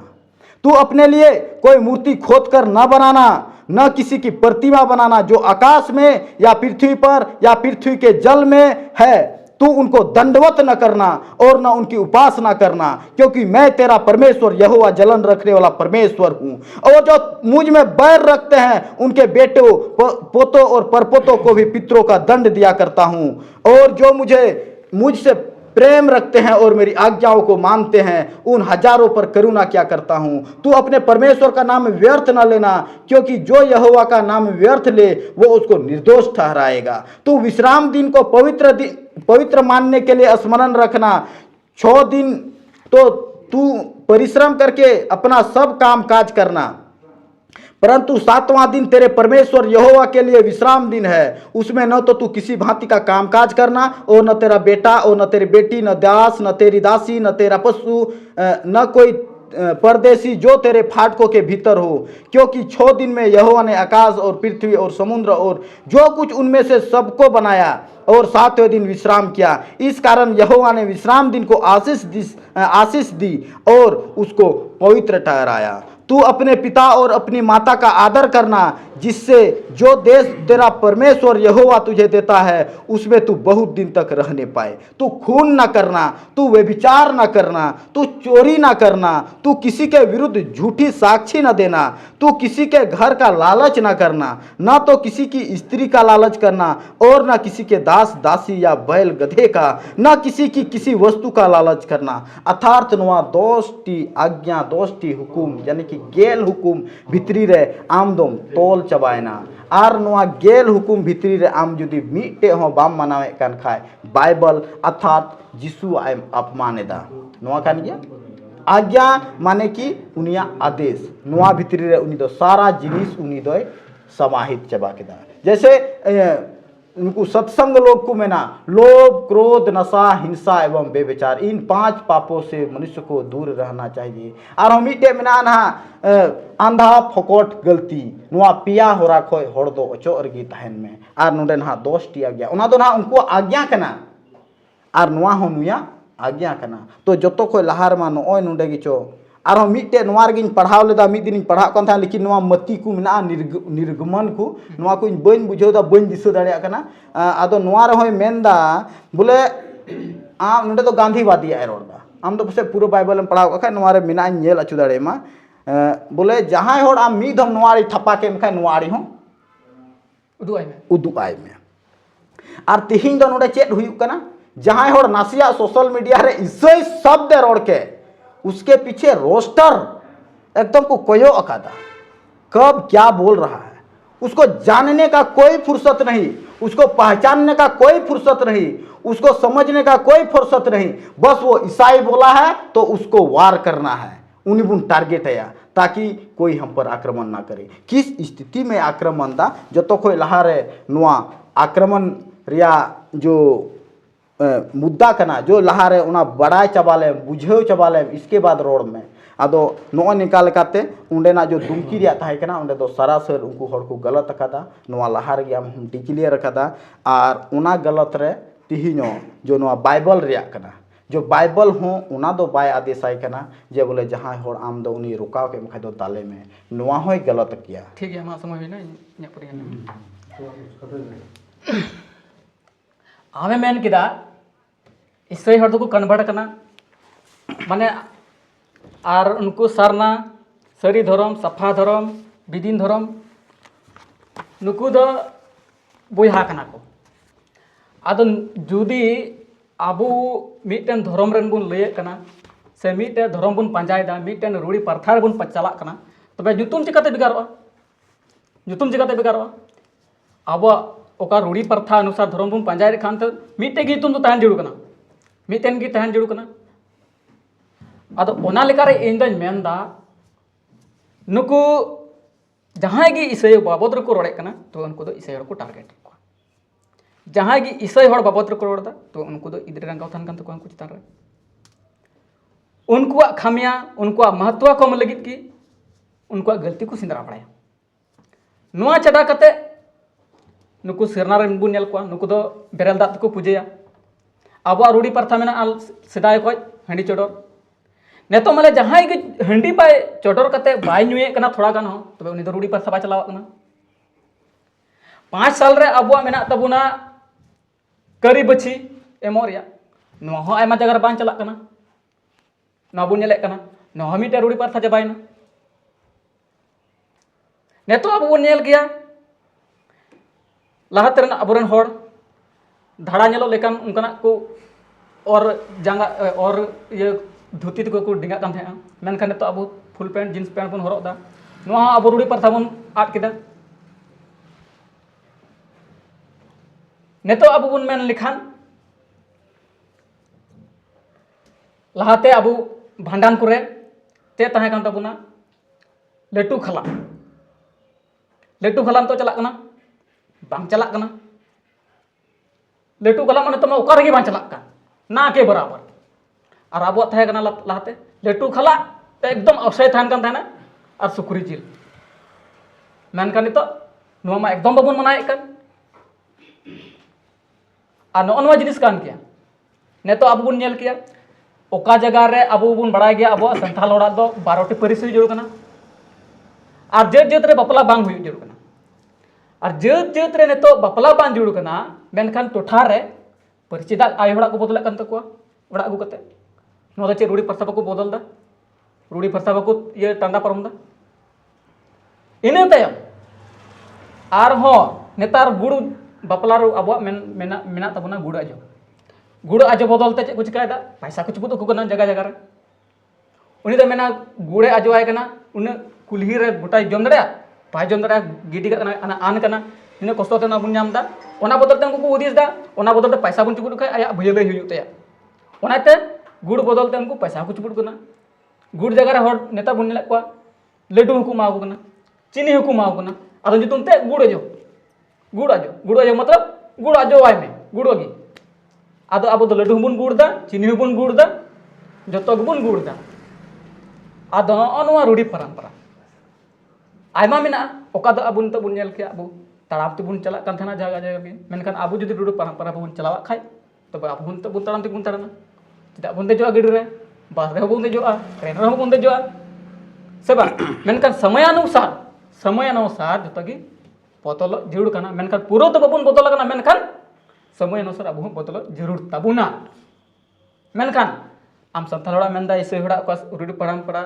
तू अपने लिए कोई मूर्ति खोद कर न बनाना न किसी की प्रतिमा बनाना जो आकाश में या पृथ्वी पर या पृथ्वी के जल में है तू उनको दंडवत न करना और न उनकी उपासना करना क्योंकि मैं तेरा परमेश्वर यहोवा जलन रखने वाला परमेश्वर हूँ और जो मुझ में बैर रखते हैं उनके बेटों पोतों और परपोतों को भी पितरों का दंड दिया करता हूँ और जो मुझसे प्रेम रखते हैं और मेरी आज्ञाओं को मानते हैं उन हजारों पर करुणा क्या करता हूँ तू अपने परमेश्वर का नाम व्यर्थ न लेना क्योंकि जो यहोवा का नाम व्यर्थ ले वो उसको निर्दोष ठहराएगा तू विश्राम दिन को पवित्र मानने के लिए स्मरण रखना 6 दिन तो तू परिश्रम करके अपना सब काम काज करना परंतु 7वां दिन तेरे परमेश्वर यहोवा के लिए विश्राम दिन है उसमें न तो तू किसी भांति का कामकाज करना और न तेरा बेटा और न तेरी बेटी न दास न तेरी दासी न तेरा पशु न कोई परदेसी जो तेरे फाटकों के भीतर हो क्योंकि 6 दिन में यहोवा ने आकाश और पृथ्वी और समुद्र और जो कुछ उनमें से सबको बनाया और 7वें दिन विश्राम किया इस कारण यहोवा ने विश्राम दिन को आशीष दी और उसको पवित्र ठहराया तू अपने पिता और अपनी माता का आदर करना जिससे जो देश तेरा परमेश्वर यहोवा तुझे देता है उसमें तू बहुत दिन तक रहने पाए तू खून न करना तू व्यभिचार न करना तू चोरी न करना तू किसी के विरुद्ध झूठी साक्षी न देना तू किसी के घर का लालच न करना न तो किसी की स्त्री का लालच करना और न किसी के दास दासी या बैल गधे का न किसी की किसी वस्तु का लालच करना अर्थात नुआ 10टी आज्ञा 10टी हुकुम यानी कि गेल हुकुम भितरी रे आमदम तोल चबायना और नुआ गेल हुकुम भितरी रे आम जुदी मिटे हो बाम मनावे कान खाय बाइबल अर्थात जिसु अपमानेदा नुआ कान गया आज्ञा माने कि उनिया आदेश नुआ भितरी रे उनी दो सारा जिनिस उनी दो समाहित चबा केदा जैसे उनको सत्संग लोग को मेना लोभ क्रोध नशा हिंसा एवं बेविचार इन 5 पापों से मनुष्य को दूर रहना चाहिए और हम इटे मेना ना अंधा फकोट गलती नुआ पिया होरा खोय होड़ दो अचो अरगी तहन में और नोडे ना 10टी आज्ञा उना दो ना उनको आज्ञा कना और नुआ हो नुया आज्ञा कना तो जतो खोय लहार मा नोय नोडे गिचो और हम मिटे नुआ गिन पढ़ाव लेदा मिद दिन पढ़ा कन था लेकिन नुआ मती को मेना निर्गमन को नुआ को बन बुझेदा बन दिस दाड़िया कना आदो नुआ रे होय मेनदा बोले आ नोडे तो गांधीवादी आय रोडदा आम तो पसे पूरा बाइबल में पढ़ाव का नुआ रे मेना नेल अचु दाड़े मा बोले जहां होड़ आम मिद हम नुआ रे ठपा के मखा नुआ रे हो उदु आय में और तिहिं दो नोडे चेत हुयु कना जहां होड़ नासिया सोशल मीडिया रे इसई शब्द रोड के उसके पीछे रोस्टर एकदम को कोयो अकादा कब क्या बोल रहा है उसको जानने का कोई फुर्सत नहीं उसको पहचानने का कोई फुर्सत नहीं उसको समझने का कोई फुर्सत नहीं बस वो ईसाई बोला है तो उसको वार करना है उन्हीं बुन टारगेट है ताकि कोई हम पर आक्रमण ना करे किस स्थिति में आक्रमण था जो तो कोई लहारे नुआ आक्रमण रिया जो मुद्दा कना जो लहारे उना बड़ाई चबाले बुझेव चबाले इसके बाद रोड में आदो नो निकाल काते उंडेना जो दुमकी रिया ताहे कना उंडे दो सरासर उनको हड़ को गलत अकादा नोआ लहार गया हम डिक्लेयर अकादा और उना गलत रे तिहिनो जो नोआ बाइबल रिया कना जो बाइबल हो उना दो बाय आदेश आय कना जे बोले जहां हड़ आम दो उनी रुकाव के मखा दो दाले में नोआ होय गलत किया ठीक है मा समय होइना न्या परिया आमे मेन किदा इससे हर को कन्वर्ट करना माने और उनको सरना सरी धर्म सफा धर्म विदिन धर्म नुकु दो बोहा कना को आदो जुदी आबू मिटन धर्म रेन बुन लये कना से मिटे धर्म बुन पांजायदा मिटन रूढ़ी प्रथा बुन चलाक कना तबे जुतुम चिकाते बिगारोआ जुतुम चिकाते बिगारोआ अब ओका रूढ़ी प्रथा अनुसार धर्म बुन पांजाय खान तो मिटे गी तुम तो तहन जरूर कना मिटन गी तहन जरूर कना आदो ओना लेकारे इन दन मेनदा नुकु जहां गी ईसाई बाबद रको रोड़े कना तो उनको दो ईसाई को टारगेट को जहां गी ईसाई हड़ बाबद रको रोड़दा तो उनको दो इदरे रंगाव थान कान तो उनको चितान रे उनको खामिया उनको महत्व कम लगित की उनको गलती को सिंदरा पड़ाया नुआ चढ़ा कते नुकु सिरना रेन बुन नेल को नुकु दो बेरल दात को पूजेया अब रूढ़ी प्रथा में सेदाय को हांडी चोडर नेतो माले जहां गे हांडी बाय चोडर कते बाय नुए कना थोड़ा गान हो तबे उनी दो रूढ़ी प्रथा बाय चलावा कना 5 साल रे अबुआ मेना तबुना करी बची एमोरिया नुआ हो आयमा जगह रे बान चला कना नुआ बुन नेले कना नुआ मिटे रूढ़ी प्रथा जबायना नेतो अब बुन नेल गया लाहाते रन अबुरन होड़ धाड़ा नेलो लेकान उनकना को और जांगा और ये धोती को डिंगा कान थे मेनखान तो अब फुल पैंट जीन्स पैंट बन हरदा नुआ अब रूढ़ी प्रथा बन आद केदा नेतो अब बन मेन लिखान लाहाते अब भांडान करे ते तहे कान तबुना लेटू खला तो चला कना बांग चला कना लेटू खला माने तमा ओकर गे बांग चला का ना के बराबर और अब तहे कना लाहाते लेटू खला एकदम अवसय थान कान थाना और सुकुरी जिल मेनखान नितो नुआ मा एकदम बाबन मनाए कन आ नो जिनिस कान किया नेतो अब बुन नेल किया ओका जगह रे अब बुन बड़ाय गया अब संथाल ओड़ा दो 12टी परिस हुई जरूर कना और जेत जेत रे बपला बांग हुई जरूर कना और जेत जेत रे नेतो बपला बांग जरूर कना मेनखान टोठा रे परिचिता आय होड़ा को बदल कन तकवा ओड़ा अगु कते नो चे रूढ़ी प्रथा को बदल दा रूढ़ी प्रथा को ये टांडा परम दा इने तयम आर हो नेतार गुड़ बपला रो अब मेना तबना गुड़ आजो बदल ते को चिकायदा पैसा कुछ बुद को कना जगह जगह रे उनी दो मेना गुड़े आजोआय कना उन कुल्ही रे गोटाय जम दड़या पाय जम दड़या गिडी कना अना आन कना इने कष्ट ते ना बुन नाम दा ओना बदल ते उनको उदिस दा ओना बदल ते पैसा बुन चुबुड खाय आया भयले हुयु तया ओनाते गुड़ बदल ते उनको पैसा को चुबुड कना गुड़ जगह रे हर नेता बुन ले को लड्डू को माव कना चीनी को माव कना आदो जुतुम ते गुड़ आजो मतलब गुड़ आजो आय में गुड़ोगी आदो अब दो लड्डू बुन गुड़ दा चीनी बुन गुड़ दा जतो बुन गुड़ दा आदो अनवा रूढ़ी परंपरा आयमा मेना ओका दो अबुन तो बुन नेल के अबु ताराम ते बुन चला कान थाना जगह जगह में मेनखान अबु जुदी रूढ़ी परंपरा बुन चलावा खाय तबे अब बुन तो बुन ताराम ते बुन ताराना चिदा बुन देजोआ गिड रे बस रे बुन देजोआ ट्रेन रे बुन देजोआ सेबा मेनखान समय अनुसार जतो गी बदल जरूर कना मेनखान पूरा तो बाबुन बदल कना मेनखान समय अनुसार अब बदल जरूर ताबुना मेनखान आम संथाल होड़ा मेनदा इसे होड़ा को रूढ़ी परंपरा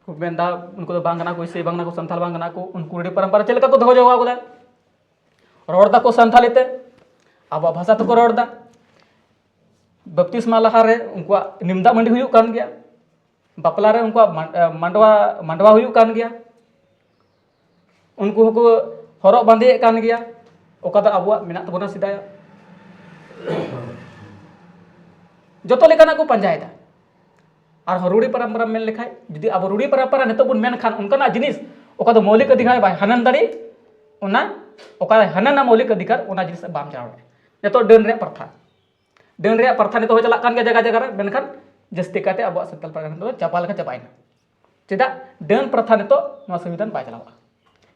को मेनदा उनको तो बांगना को इसे बांगना को संथाल बांगना को उनको रूढ़ी परंपरा चलका को दोहो जवा गोदा रोड़दा को संथालिते अब भाषा तो को रोड़दा बत्तीसमा लहा रे उनको निमदा मंडी हुयु कान गया बापला रे उनको मंडवा हुयु कान गया उनको को हरक बांधे कान गया ओका दा अबुआ मेना तबना सिदाया जतो लेकाना को पंजायदा और रूढ़ी परंपरा मेन लेखाय जुदी अब रूढ़ी परंपरा नेतो बुन मेन खान उनकाना जिनिस ओका दो मौलिक अधिकार बाय हनन दाड़ी ओना ओका हनना मौलिक अधिकार ओना जिनिस बाम जावड़े नेतो डन रे प्रथा नेतो हो चला कान के जगह जगह रे मेनखान जस्ती काते अब संतल परगना दो चापाल का चापायना चेदा डन प्रथा नेतो नो संविधान बाय चलावा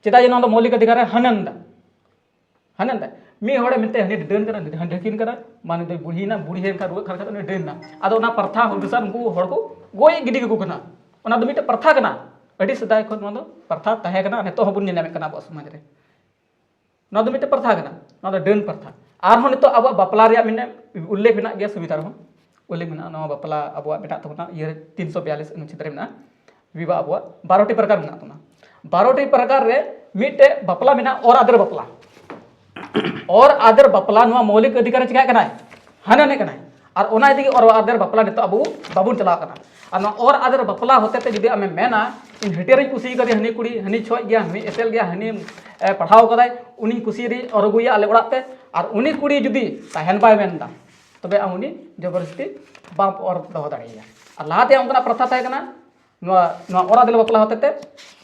चेदा जे नो मौलिक अधिकार हनन दा मी होड़े मिनते हने डन करा हंडकिन करा माने दो बुढ़ीना बुढ़ी हेन का रुआ खरखा ने डन ना आदो ना प्रथा अनुसार उनको होड़ को गोय गिडी को कना ओना दो मिटे प्रथा कना अडी सदाय खन नो प्रथा तहे कना नेतो हबुन नेमे कना अब समाज रे नो दो मिटे प्रथा कना नो दो डन प्रथा आर हो नेतो अब बापला रे मिने उल्लेख मेना गया संविधान हो उल्लेख मेना नो बापला अब मेटा तबना ये 342 अनुच्छेद रे मेना विवाह अब 12टी प्रकार मेना तोना 12टी प्रकार रे मिटे बापला मेना और आदर बापला और आदर बपला नुआ मौलिक अधिकार चिका कनाय हाना ने कनाय और ओना इदिगे और आदर बपला नितो अबो बाबुन चला कना और आदर बपला होते ते जुदी आमे मेना इन हेटेरिंग कुसी कदे हनी कुड़ी हनी छoj गया हनी एसेल गया हनी पढ़ाव कदाय उनी कुसी री और गुया आले ओड़ाते और उनी कुड़ी जुदी ताहन बाय मेनदा तबे आम उनी जबरदस्ती बाम और दहो दाड़िया और लाते उनका प्रथा ताहे कना और दिल बपला होते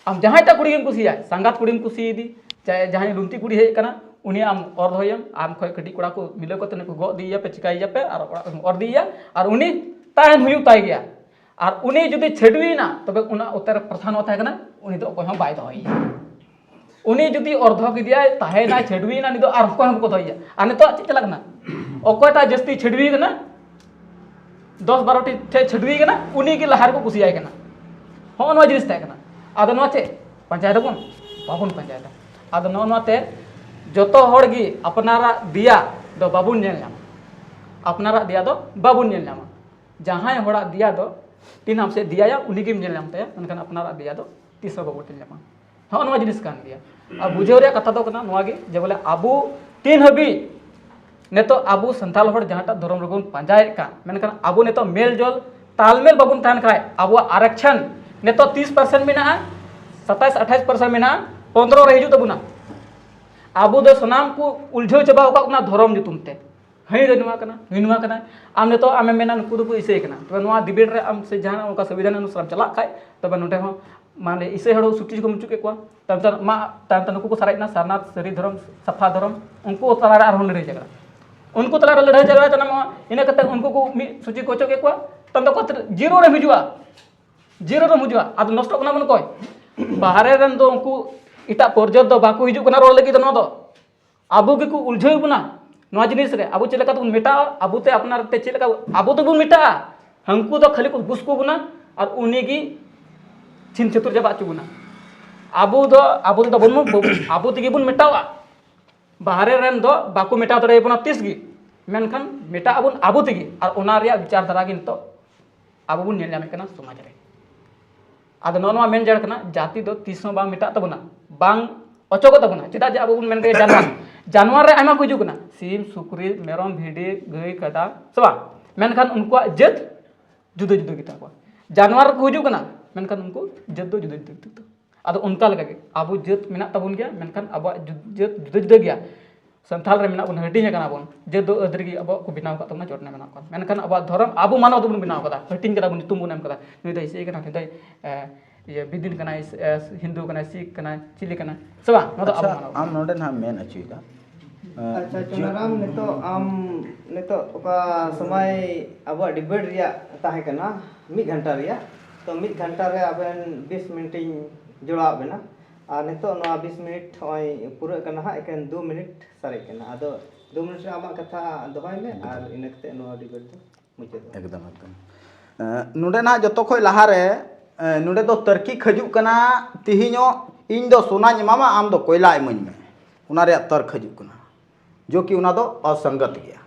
आम जहाँ टा कुड़ी कुसिया संगात कुड़ी कुसी दी चाहे जहाँ लुंती कुड़ी हेज कना उनी आम और दहोयम आम खय कटी कोड़ा को मिले को तने को गो दिया पे चिकाइया पे और दिया और उनी ताहन हुयु ताय गया और उनी जुदी छेडवीना तबे उना उतर प्रधान होता है कना उनी दो कोई हम बाय दहोइया उनी जुदी अर्ध किदिया ताहेना छेडवीना नि दो आर कोई हम को दहोइया आ नितो च चला कना ओकोटा जस्ती छेडवी कना 10-12 टी थे छेडवी कना उनी की लहार को कुसियाय कना हो नो जिनिस ताय कना आदो नो चे पंचायत बन बाबुन पंचायत आदो नो नो ते जोतो होड़ गी अपनारा दिया दो बाबुन नेल नाम अपनारा दिया दो बाबुन नेल नाम जहां होड़ा दिया दो तीन हमसे दिया या उन्हीं की नेल नाम ते अनकन अपनारा दिया दो तीसरा बाबुन नेल नाम हो नो जिनिस कान दिया अब बुझेव रे कथा दो कना नोआ गे जे बोले आबू तीन हबी नेतो आबू संथाल होड़ जहां धर्म रगुन पंचायत का मेनकन आबू नेतो मेलजोल तालमेल बाबुन तान खाय आबू आरक्षण नेतो 30% मेना 27-28% मेना 15 रे हिजु तबुना आबू दो सनाम को उलझो चबा ओका उना धर्म जुतुम ते हई रे नुआ कना आम नेतो आमे मेना नुकु दो इसे कना तबे नुआ डिबेट रे आम से जहां ओका संविधान अनुसार चला खाय तबे नोटे हो माने इसे हड़ो सुटी को मुचु के को तब मा तब नुकु को सराइना सारनाथ सरी धर्म सफा धर्म उनको तला रे आर लड़ाई झगड़ा उनको तला रे लड़ाई झगड़ा तना इना कते उनको को मी सूची को के को तब तो को जीरो रे हिजुआ जीरो रे हिजुआ आद नष्ट कना मन कोय बाहरे रन दो उनको इटा पर्जत दो बाकू हिजु कना रोल लगी दो आबू के को उलझे बुना नवा जिनिस रे आबू चलेका तो मेटा आबू ते अपना ते चलेका आबू तो बुन मेटा हंकू तो खाली को गुस को बुना और उनी की छिन छतुर जबा चुबुना आबू तो बन आबू ते बुन मेटावा बाहरे रन दो बाकू मेटा तो रे बुना 30 गी मेनखान मेटा आबू आबू ते और ओना रे विचार धारा गिन तो आबू बुन नेल नामे कना समाज रे आदो नोनवा मेन जड़ कना जाति दो 30 बांग मेटा तबुना बांग अचोक तबुना चेदा जे आबू बुन मेन रे जानवर रे आमा को हिजु कना सीम सुक्री मेरम भिडी गाय कदा सबा मेनखान उनको जत जुदा जुदा गिता को जानवर को हिजु कना मेनखान उनको जत दो जुदा जुदा आदो उनका लगा के आबू जत मेना तबुन गया मेनखान अब जत जुदा जुदा गया संथाल रे मेना बन हटिंग कना बन जे दो अदरगी अब को बिनाव का तमना चोटना मेना को मेनखान अब धर्म आबू मानव दबुन बिनाव कदा हटिंग कदा बन तुम बन एम कदा नुई दई से कना दई ये बिदिन कना हिंदू कना सिख कना चिली कना सबा नो तो आबू मानव आम नोडे ना मेन अचुइदा अच्छा चुनाराम नेतो आम नेतो ओका समय अब डिबेट रिया ताहे कना 1 घंटा रिया तो 1 घंटा रे आबेन 20 मिनट जोड़ा बेना आ नेतो नो 20 मिनट होय पूरा कना हा एकेन 2 मिनट सारे कना आदो 2 मिनट रे आमा कथा दोहाय में और इनकते नो डिबेट मुचाद एकदम नोडे ना जतो खय लहा रे नोडे दो तर्की खजु कना तिहिनो इन दो सोना मामा आम दो कोयला इमन में उना रे तर्क खजु कना जो कि उना दो असंगत गया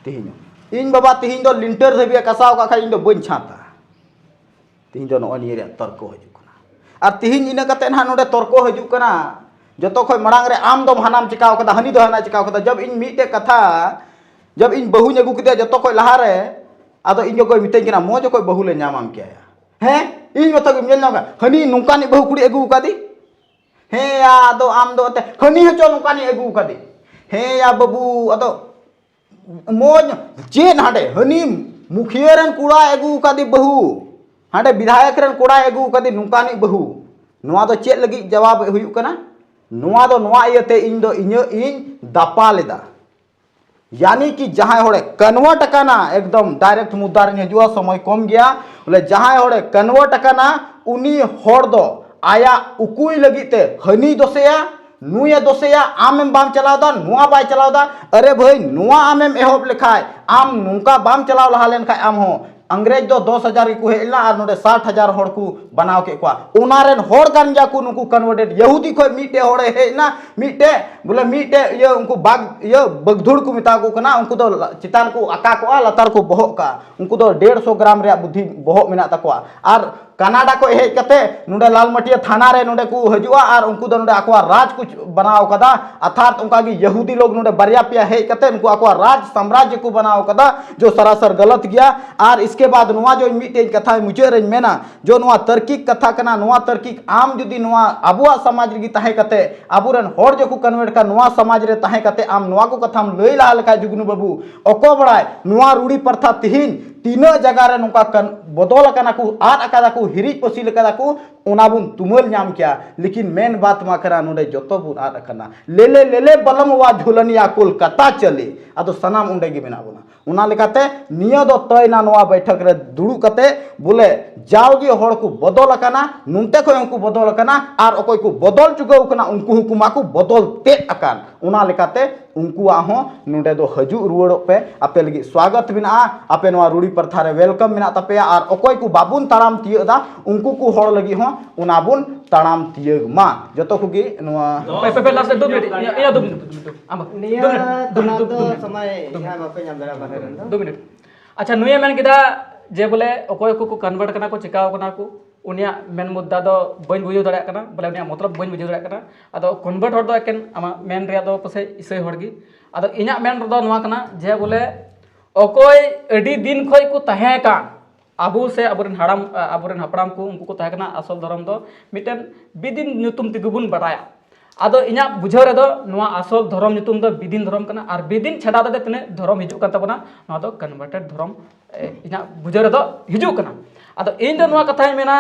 तिहिनो इन बाबा तिहिन दो लिंटर धबिया कसाव का खाइ इन दो बन छाता तिहिन दो नो नि रे तर्क हजु कना और तिहिन इना कते ना नोडे तर्क हजु कना जतो खय मड़ांग रे आम दो हानाम चिकाव कदा हनी दो हाना चिकाव कदा जब इन मीटे कथा जब इन बहु अगु कदे जतो खय लहा रे आदो इन जो मिते किना मो जो बहु ले नामाम क्या हैं इन मत मिल ना हनी नुकानी बहु कुड़ी अगु कादी हे या दो आम दो ते हनी हचो नुकानी अगु कादी हे या बाबू अदो मोज जे नाडे हनी मुखिया रन कुड़ा अगु कादी बहु हाडे विधायक रन कुड़ा अगु कादी नुकानी बहु नोआ दो चेत लगी जवाब हुयु कना नोआ दो नोआ इयते इन दो इन दापा लेदा यानी कि जहां होड़े कन्वर्ट कना एकदम डायरेक्ट मुद्दा रे हजुआ समय कम गया बोले जहां होड़े कन्वर्ट कना उनी होड़ दो आया उकुई लगिते हनी दोसेया नुया दोसेया आमेम बाम चलावदा नुआ बाय चलावदा अरे भाई नुआ आमेम एहोब लेखाय आम नुका बाम चलाव लहा लेन खाय आम हो अंग्रेज दो 10,000 को हेलना और नोडे 60,000 होड़ को बनाव के को उनारेन होड़ कान जा को नुकु कन्वर्टेड यहूदी को मीटे होड़े हेना मीटे बोले मीटे ये उनको बाग ये बगधुड़ को मिता को कना उनको दो चितान को आका को लतार को बहक का उनको दो 150 ग्राम रे बुद्धि बहक मेना तकवा और कनाडा को हेज कते नुडे लालमटिया थाना रे नुडे को हजुआ और उनको दो नुडे अकवा राज कुछ बनाओ कदा अर्थात उनका की यहूदी लोग नुडे बरिया पिया हेज कते उनको अकवा राज साम्राज्य को बनाओ कदा जो सरासर गलत गया। और इसके बाद नुआ जो मिटेज कथा मुचे रे मेना जो नुआ तर्किक कथा कना नुआ तर्किक आम जुदी नुआ अबुआ समाज गी ताहे कते अबुरन होड़ जो को कन्वर्ट का नुआ समाज रे ताहे कते आम नुआ को कथा हम लई ला लका जुगनु बाबू ओको बड़ाय नुआ रूढ़ी प्रथा तिहिन तीना जगह रे नुका बदल कना को आद अकादा को हिरिज पसिल कदा को ओनाबुन तुमल नाम क्या लेकिन मेन बात मा करा नुडे जतो बुन आद अकना लेले लेले बलम वा झुलनिया कोलकाता चले आदो सनाम उंडे गे मेना बुना उना लेकाते निया दो तयना नोआ बैठक रे दुड़ू कते बोले जाओगी होड़ को बदल कना नुनते को उनको बदल कना और अकोय को बदल चुगौ कना उनको हुकुमा को बदल ते अकान उना लेकाते उनको आहो नुडे दो हजू रुवड़ो पे आपे लगी स्वागत बिना आपे नोआ रूढ़ी प्रथा रे वेलकम बिना तपे और अकोय को बाबुन ताराम तियदा उनको को होड़ लगी हो उनाबुन ताराम तियग मा जतो को गी नोआ पे लास्ट 2 मिनट या 2 मिनट आम निया तना दो समय यहाँ बापे नाम दरा बारे रंदा 2 मिनट अच्छा नुए मेन किदा जे बोले अकोय को कन्वर्ट कना को चिकाव कना को उनिया मेन मुद्दा दो बन बुझो दड़ा कना बोले उनिया मतलब बन बुझो दड़ा कना अदो कन्वर्ट हर दो एकेन आमा मेन रे दो पसे इसै हरगी अदो इना मेन दो नवा कना जे बोले अकोय अडी दिन खोय को तहे का आबू से अबरन हपड़ाम को उनको को तहे कना असल धर्म दो मिटन बिदिन नुतुम तिगुबुन बड़ाया आदो इना बुझाव रे दो नवा असल धर्म नुतुम दो बिदिन धर्म कना और बिदिन छाड़ा दे तने धर्म हिजु कन तबना नवा दो कन्वर्टेड धर्म इना बुझाव रे दो हिजु कना आदो इन दो नवा कथा मेना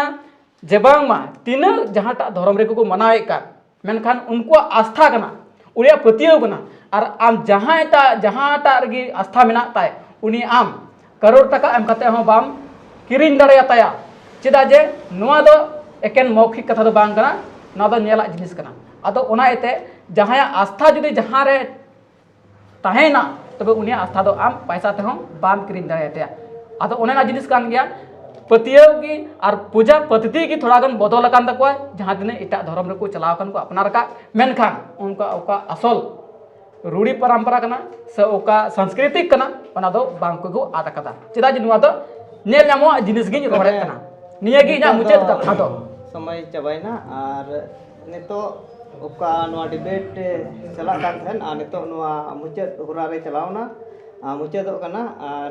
जे बांग मा तीना जहाटा धर्म रे को मनावे का मेनखान उनको आस्था कना उरिया पतियो कना और आम जहाटा रगी आस्था मेना ताय उनी आम करोड़ टका एम कते हो बाम किरिन दड़या ताया चेदा जे नवा दो एकेन मौखिक कथा दो बांग कना नवा दो नेला जिनिस कना आदो ओना एते जहाया आस्था जुदी जहां रे ताहेना तबे उनी आस्था दो आम पैसा ते हो बाम किरिन दड़या ताया आदो ओना जिनिस कान गया पतियव की और पूजा पद्धति की थोड़ा गन बदल कान तकवा जहां दिन एटा धर्म रे को चलाव कान को अपनार का मेनखान उनका ओका असल रूढ़ी परंपरा कना से ओका सांस्कृतिक कना ओना दो बांग को आद कदा चेदा जे नुवा दो नेल नामो जिनिस गिन रोड़े कना निया गी इना मुचेद कथा दो समय चबायना और नितो ओका नोआ डिबेट चला कान थेन आ नितो नोआ मुचेद हुरा रे चलावना मुचेदो कना और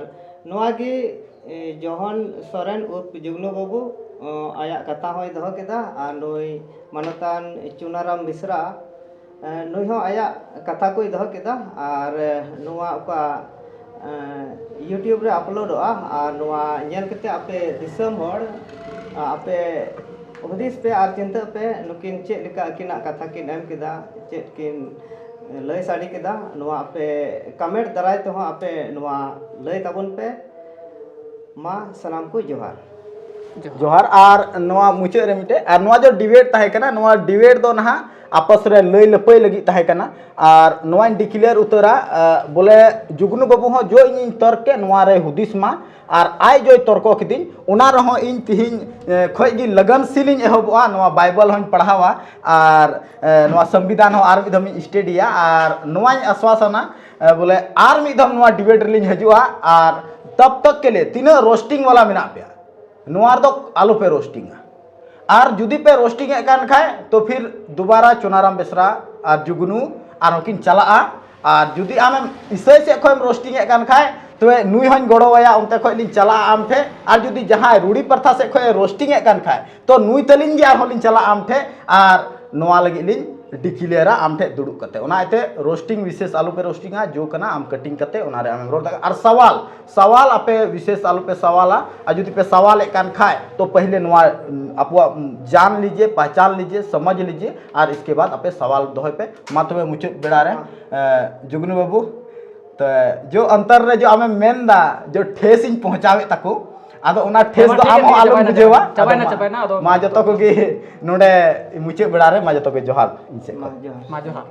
नोआ गी जोहन सोरेन उप जुगनू बाबू आया कथा होय दहो केदा और नोई मानतान चुनाराम मिश्रा नुई हो आया कथा को दहो केदा और नोआ ओका यूट्यूब रे अपलोडोआ और नोआ नेल केते आपे दिसम होड़ आपे हुदिस पे और चिंता पे नुकिन चेक लेका अकिना कथा किन एम केदा चेक किन लय साड़ी केदा नोआ आपे कमेंट दराय तो आपे नोआ लय ताबुन पे मा सलाम को जोहार और नोआ मुचे रे मिटे और नोआ जो डिबेट ताहे कना नोआ डिबेट दो नहा आपस रे लय लपय लगी ताहे कना और नोआ डिक्लेयर उतरा बोले जुगनू बाबू हो जो इन तर्क के नोआ रे हुदिस मा और आई जो तर्क किदिन उना रहो इन तिहिन खय गी लगनशील एहबा नोआ बाइबल हों पढ़ावा और नोआ संविधान हो आर मिदम स्टडिया और नोआ आश्वासना बोले आर मिदम नोआ डिबेट रे लिन हजुआ और तब तक के लिए तीना रोस्टिंग वाला मेना पे नोआर दो आलू पे रोस्टिंग और जुदी पे रोस्टिंग कान खाए तो फिर दोबारा चुनाराम बेसरा और जुगनू और हकिन चला और जुदी आम इसै से खोम रोस्टिंग कान खाए तो नुई हन गड़ोया उनते खोय लिन चला आम ठे और जुदी जहां रूढ़ी प्रथा से खोय रोस्टिंग कान खाए तो नुई तलिन गे और लिन चला आम ठे और नोआ लगी लिन डिक्लेरा आम ठे दुड़ू कते ओना एते रोस्टिंग विशेष आलू पे रोस्टिंगा जो कना आम कटिंग कते ओना रे आम रोड और सवाल आपे विशेष आलू पे सवाला और जुदी पे सवाल कान खाए तो पहले नोआ आपवा जान लीजिए पहचान लीजिए समझ लीजिए और इसके बाद आपे सवाल दोहे पे मातवे मुचे बेड़ा रे जुगनू बाबू तो जो अंतर रे जो आमे मेनदा जो ठेस इन पहुंचावे ताको आदो उना ठेस दो आम आलू बुझेवा चबायना आदो मा जतो को गे नोडे मुचे बेड़ा रे मा जतो के जोहार इनसे मा जोहार मा जोहार